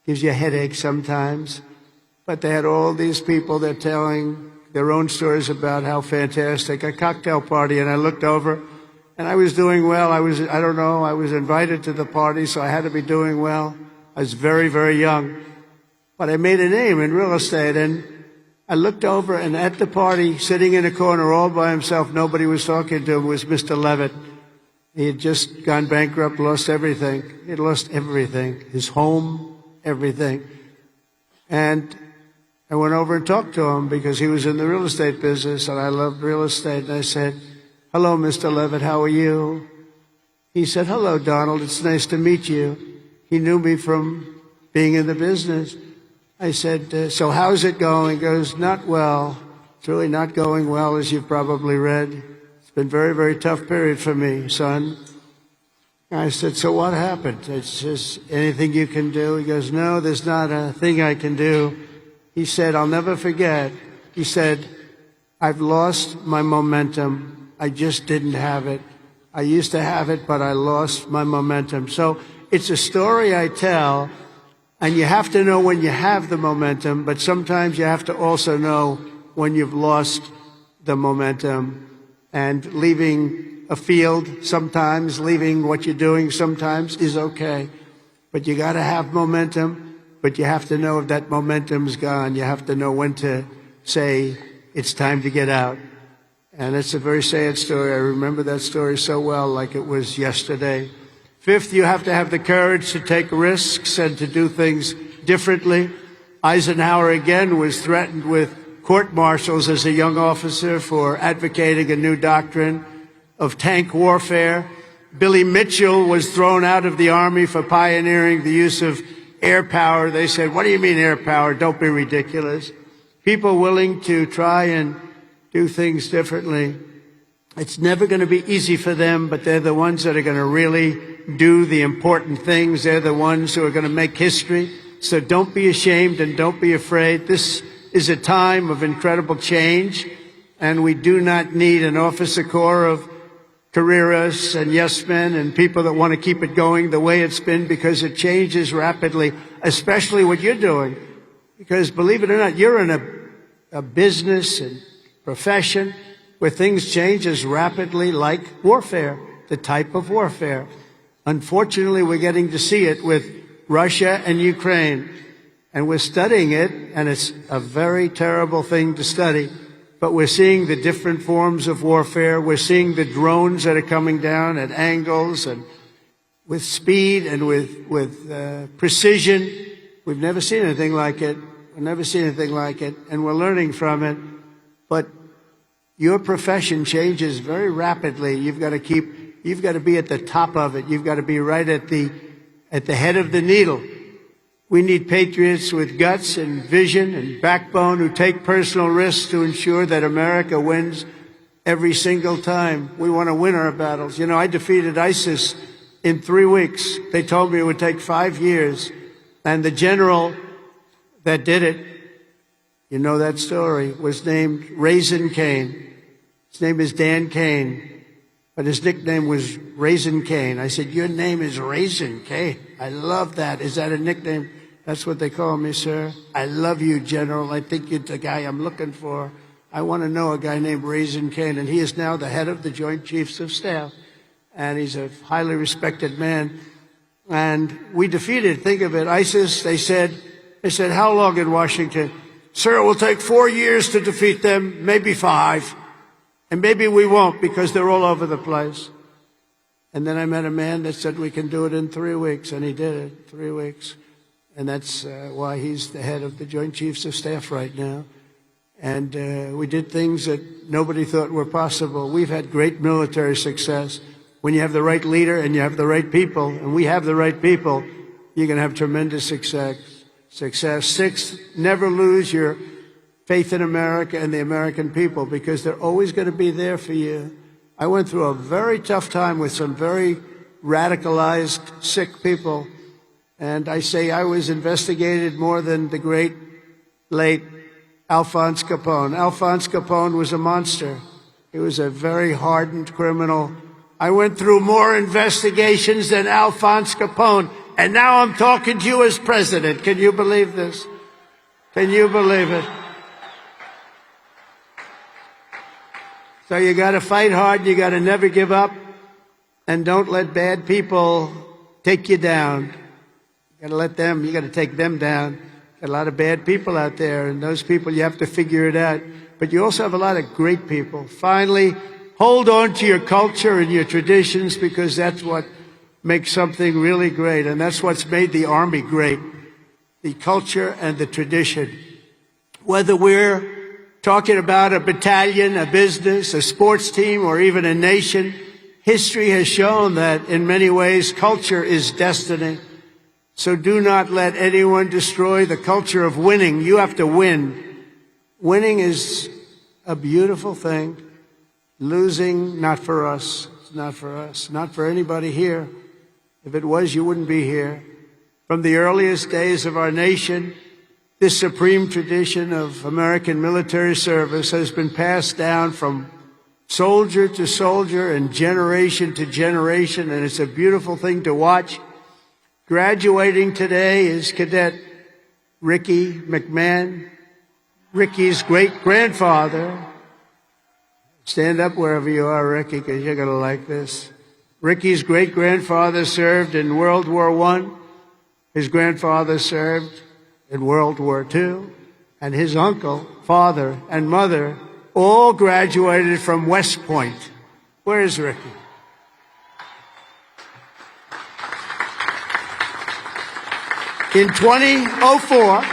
gives you a headache sometimes. But they had all these people, they're telling their own stories about how fantastic, a cocktail party. And I looked over and I was doing well. I was invited to the party, so I had to be doing well. I was very, very young. But I made a name in real estate. And I looked over and at the party, sitting in a corner all by himself, nobody was talking to him, was Mr. Levitt. He had just gone bankrupt, lost everything. He had lost everything, his home, everything. And I went over and talked to him because he was in the real estate business and I loved real estate. And I said, hello, Mr. Levitt, how are you? He said, hello, Donald, it's nice to meet you. He knew me from being in the business. I said, so how's it going? He goes, not well. It's really not going well, as you've probably read. It's been a very, very tough period for me, son. I said, so what happened? It's just anything you can do? He goes, no, there's not a thing I can do. He said, I'll never forget. He said, I've lost my momentum. I just didn't have it. I used to have it, but I lost my momentum. So it's a story I tell, and you have to know when you have the momentum, but sometimes you have to also know when you've lost the momentum. And leaving a field sometimes, leaving what you're doing sometimes is okay. But you got to have momentum, but you have to know if that momentum's gone. You have to know when to say it's time to get out. And it's a very sad story. I remember that story so well, like it was yesterday. Fifth, you have to have the courage to take risks and to do things differently. Eisenhower again was threatened with court-martials as a young officer for advocating a new doctrine of tank warfare. Billy Mitchell was thrown out of the Army for pioneering the use of air power. They said, what do you mean air power? Don't be ridiculous. People willing to try and do things differently. It's never going to be easy for them, but they're the ones that are going to really do the important things. They're the ones who are going to make history. So don't be ashamed and don't be afraid. This is a time of incredible change, and we do not need an officer corps of careerists and yes men and people that want to keep it going the way it's been, because it changes rapidly, especially what you're doing. Because believe it or not, you're in a business and profession where things change as rapidly like warfare, the type of warfare. Unfortunately, we're getting to see it with Russia and Ukraine, and we're studying it, and it's a very terrible thing to study. But we're seeing the different forms of warfare. We're seeing the drones that are coming down at angles and with speed and with precision. We've never seen anything like it. We've never seen anything like it, and we're learning from it. But your profession changes very rapidly. You've got to be at the top of it. You've got to be right at the head of the needle. We need patriots with guts and vision and backbone who take personal risks to ensure that America wins every single time. We want to win our battles. You know, I defeated ISIS in 3 weeks. They told me it would take 5 years. And the general that did it, you know that story, was named Raisin Cane. His name is Dan Cane, but his nickname was Raisin Cane. I said, your name is Raisin Cane. I love that. Is that a nickname? That's what they call me, sir. I love you, General. I think you're the guy I'm looking for. I want to know a guy named Raisin Cane, and he is now the head of the Joint Chiefs of Staff, and he's a highly respected man. And we defeated, think of it, ISIS. They said, how long in Washington? Sir, it will take 4 years to defeat them, maybe 5. And maybe we won't, because they're all over the place. And then I met a man that said we can do it in 3 weeks, and he did it, 3 weeks. And that's why he's the head of the Joint Chiefs of Staff right now. And we did things that nobody thought were possible. We've had great military success. When you have the right leader and you have the right people, and we have the right people, you're going to have tremendous success. Sixth, never lose your faith in America and the American people, because they're always going to be there for you. I went through a very tough time with some very radicalized, sick people. And I say I was investigated more than the great, late Alphonse Capone. Alphonse Capone was a monster. He was a very hardened criminal. I went through more investigations than Alphonse Capone. And now I'm talking to you as president. Can you believe this? Can you believe it? So you got to fight hard. You got to never give up. And don't let bad people take you down. You got to take them down. Got a lot of bad people out there, and those people, you have to figure it out. But you also have a lot of great people. Finally, hold on to your culture and your traditions, because that's what makes something really great. And that's what's made the Army great. The culture and the tradition. Whether we're talking about a battalion, a business, a sports team, or even a nation, history has shown that in many ways, culture is destiny. So do not let anyone destroy the culture of winning. You have to win. Winning is a beautiful thing. Losing, not for us. It's not for us. Not for anybody here. If it was, you wouldn't be here. From the earliest days of our nation, this supreme tradition of American military service has been passed down from soldier to soldier and generation to generation, and it's a beautiful thing to watch. Graduating today is Cadet Ricky McMahon, Ricky's great-grandfather. Stand up wherever you are, Ricky, because you're going to like this. Ricky's great-grandfather served in World War I. His grandfather served in World War II. And his uncle, father, and mother all graduated from West Point. Where is Ricky? In 2004,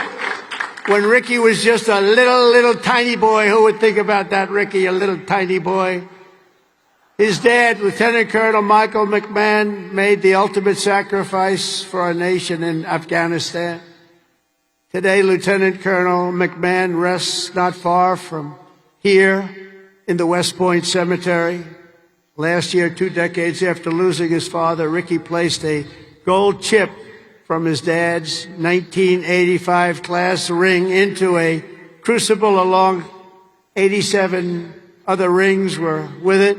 when Ricky was just a little tiny boy, who would think about that, Ricky, a little tiny boy? His dad, Lieutenant Colonel Michael McMahon, made the ultimate sacrifice for our nation in Afghanistan. Today, Lieutenant Colonel McMahon rests not far from here in the West Point Cemetery. Last year, 2 decades after losing his father, Ricky placed a gold chip from his dad's 1985 class ring into a crucible along 87 other rings were with it,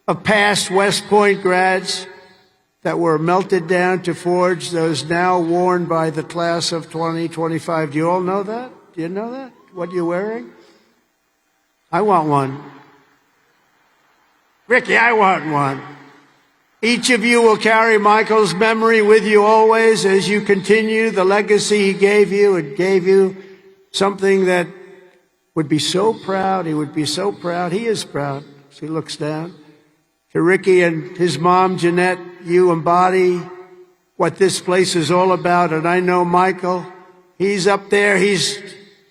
of past West Point grads that were melted down to forge those now worn by the class of 2025. Do you all know that? Do you know that? What you're wearing? I want one. Ricky, I want one. Each of you will carry Michael's memory with you always as you continue the legacy he gave you. It gave you something that would be so proud. He would be so proud. He is proud as he looks down. To Ricky and his mom, Jeanette, you embody what this place is all about. And I know Michael, he's up there. He's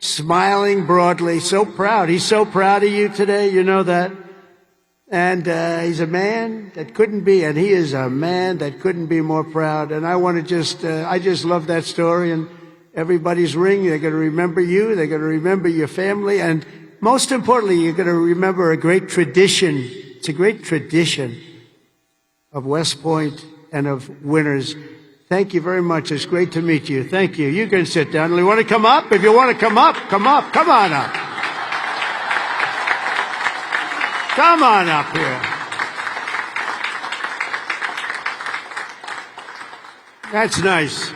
smiling broadly, so proud. He's so proud of you today. You know that. And he's a man that couldn't be, and he is a man that couldn't be more proud. And I want to I just love that story. And everybody's ring, they're going to remember you. They're going to remember your family. And most importantly, you're going to remember a great tradition. It's a great tradition of West Point and of winners. Thank you very much. It's great to meet you. Thank you. You can sit down. You want to come up? If you want to come up, come up. Come on up. Come on up here. That's nice.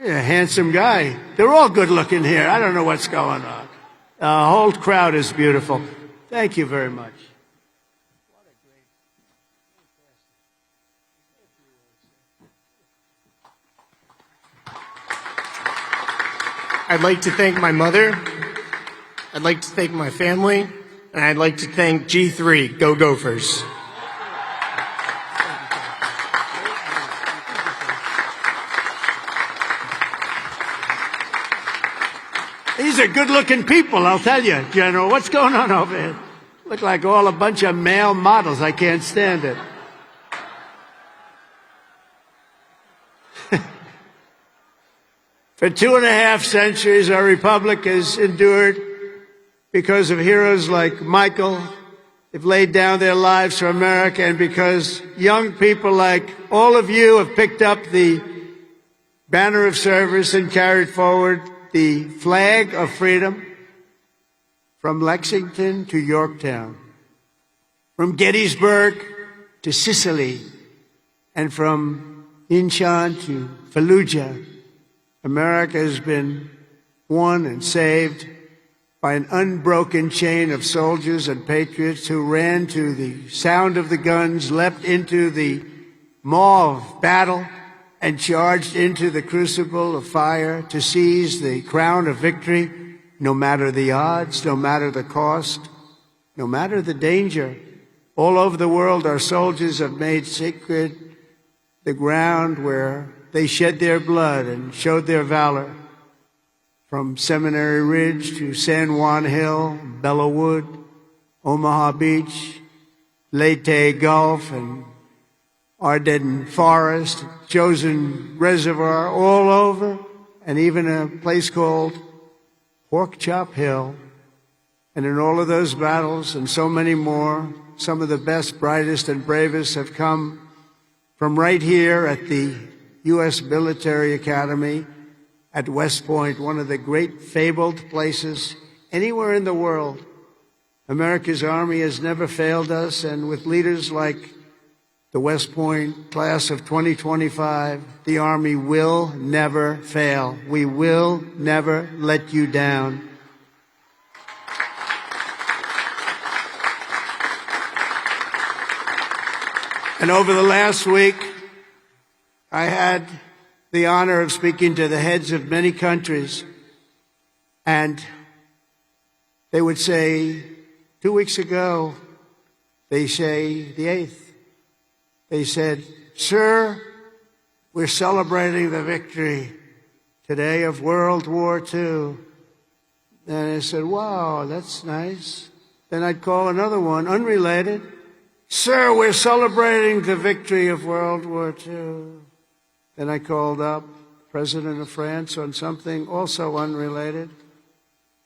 You're a handsome guy. They're all good looking here. I don't know what's going on. The whole crowd is beautiful. Thank you very much. I'd like to thank my mother. I'd like to thank my family. And I'd like to thank G3, Go Gophers. These are good-looking people, I'll tell you, General. What's going on over here? Look like all a bunch of male models. I can't stand it. For 2.5 centuries, our republic has endured because of heroes like Michael. They've laid down their lives for America, and because young people like all of you have picked up the banner of service and carried forward the flag of freedom from Lexington to Yorktown, from Gettysburg to Sicily, and from Incheon to Fallujah. America has been won and saved by an unbroken chain of soldiers and patriots who ran to the sound of the guns, leapt into the maw of battle, and charged into the crucible of fire to seize the crown of victory, no matter the odds, no matter the cost, no matter the danger. All over the world, our soldiers have made sacred the ground where they shed their blood and showed their valor. From Seminary Ridge to San Juan Hill, Belleau Wood, Omaha Beach, Leyte Gulf, and Ardennes Forest, Chosin Reservoir, all over, and even a place called Pork Chop Hill. And in all of those battles and so many more, some of the best, brightest, and bravest have come from right here at the U.S. Military Academy at West Point, one of the great fabled places anywhere in the world. America's Army has never failed us, and with leaders like the West Point class of 2025, the Army will never fail. We will never let you down. And over the last week, I had the honor of speaking to the heads of many countries, and they would say, 2 weeks ago, they say the 8th, they said, "Sir, we're celebrating the victory today of World War II." And I said, "Wow, that's nice." Then I'd call another one, unrelated. "Sir, we're celebrating the victory of World War II." Then I called up President of France on something also unrelated.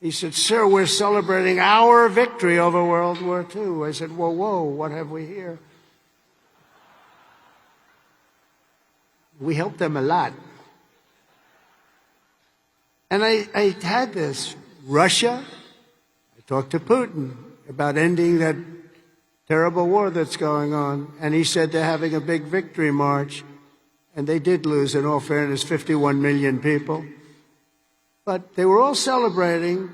He said, "Sir, we're celebrating our victory over World War II." I said, whoa, what have we here? We helped them a lot. And I had this. Russia, I talked to Putin about ending that terrible war that's going on. And he said they're having a big victory march. And they did lose, in all fairness, 51 million people. But they were all celebrating.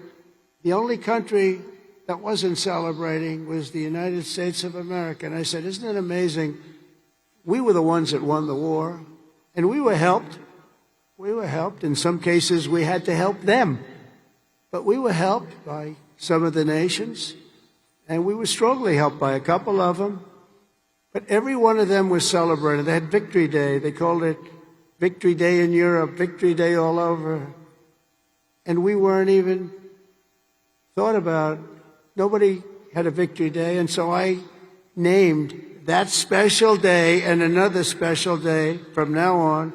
The only country that wasn't celebrating was the United States of America. And I said, isn't it amazing? We were the ones that won the war. And we were helped. We were helped. In some cases, we had to help them. But we were helped by some of the nations. And we were strongly helped by a couple of them. But every one of them was celebrated. They had Victory Day. They called it Victory Day in Europe, Victory Day all over. And we weren't even thought about. Nobody had a Victory Day. And so I named that special day and another special day from now on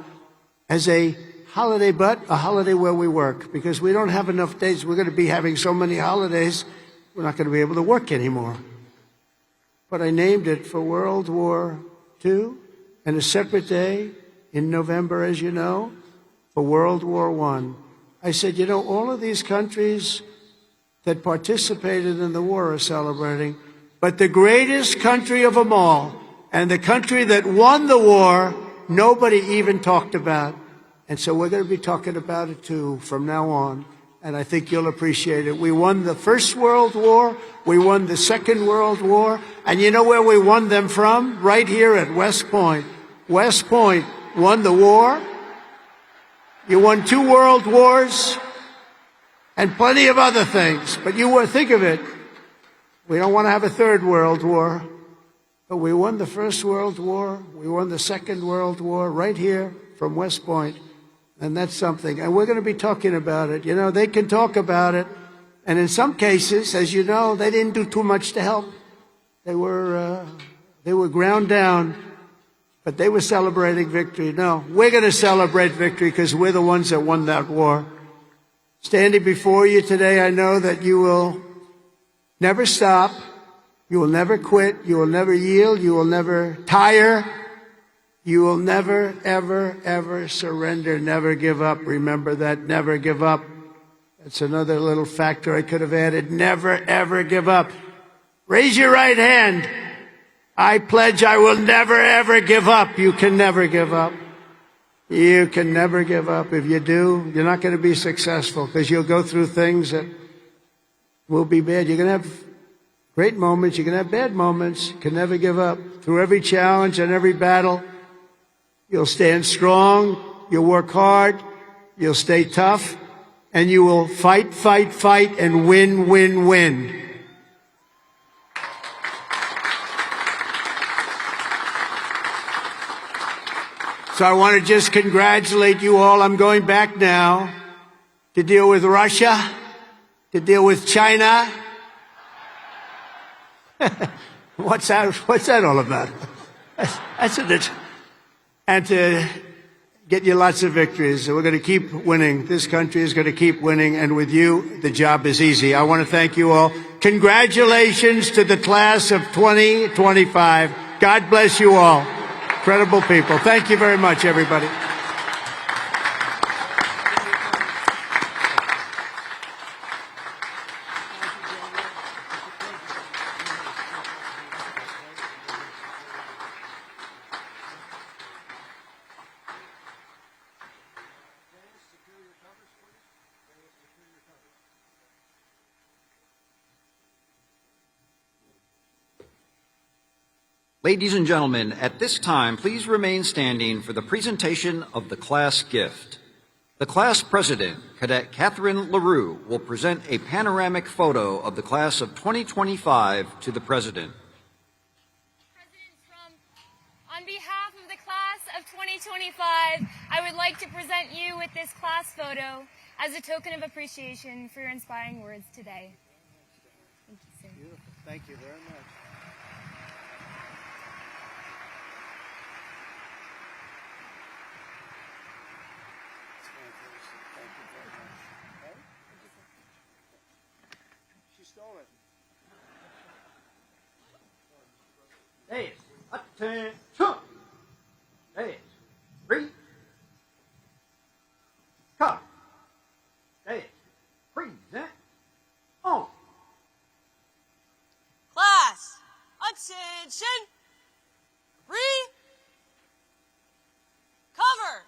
as a holiday, but a holiday where we work. Because we don't have enough days. We're going to be having so many holidays, we're not going to be able to work anymore. But I named it for World War II, and a separate day in November, as you know, for World War I. I said, you know, all of these countries that participated in the war are celebrating, but the greatest country of them all, and the country that won the war, nobody even talked about. And so we're going to be talking about it, too, from now on. And I think you'll appreciate it. We won the First World War. We won the Second World War. And you know where we won them from? Right here at West Point. West Point won the war. You won 2 world wars and plenty of other things. But think of it. We don't want to have a 3rd World War. But we won the First World War. We won the Second World War right here from West Point. And that's something. And we're going to be talking about it. You know, they can talk about it. And in some cases, as you know, they didn't do too much to help. They were ground down, but they were celebrating victory. No, we're going to celebrate victory because we're the ones that won that war. Standing before you today, I know that you will never stop. You will never quit. You will never yield. You will never tire. You will never, ever, ever surrender, never give up. Remember that, never give up. That's another little factor I could have added. Never, ever give up. Raise your right hand. I pledge I will never, ever give up. You can never give up. You can never give up. If you do, you're not going to be successful because you'll go through things that will be bad. You're going to have great moments. You're going to have bad moments. You can never give up. Through every challenge and every battle, you'll stand strong, you'll work hard, you'll stay tough, and you will fight, fight, fight, and win, win, win. So I want to just congratulate you all. I'm going back now to deal with Russia, to deal with China. What's that all about? That's it. And to get you lots of victories. We're going to keep winning. This country is going to keep winning. And with you, the job is easy. I want to thank you all. Congratulations to the class of 2025. God bless you all. Incredible people. Thank you very much, everybody. Ladies and gentlemen, at this time, please remain standing for the presentation of the class gift. The class president, Cadet Catherine LaRue, will present a panoramic photo of the class of 2025 to the president. President Trump, on behalf of the class of 2025, I would like to present you with this class photo as a token of appreciation for your inspiring words today. Thank you, sir. Beautiful. Thank you very much. Hey, attention! Hey, read. Cut. Hey, present. On. Class, attention. Cover.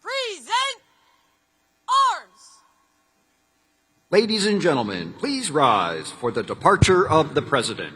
Present. Arms. Ladies and gentlemen, please rise for the departure of the president.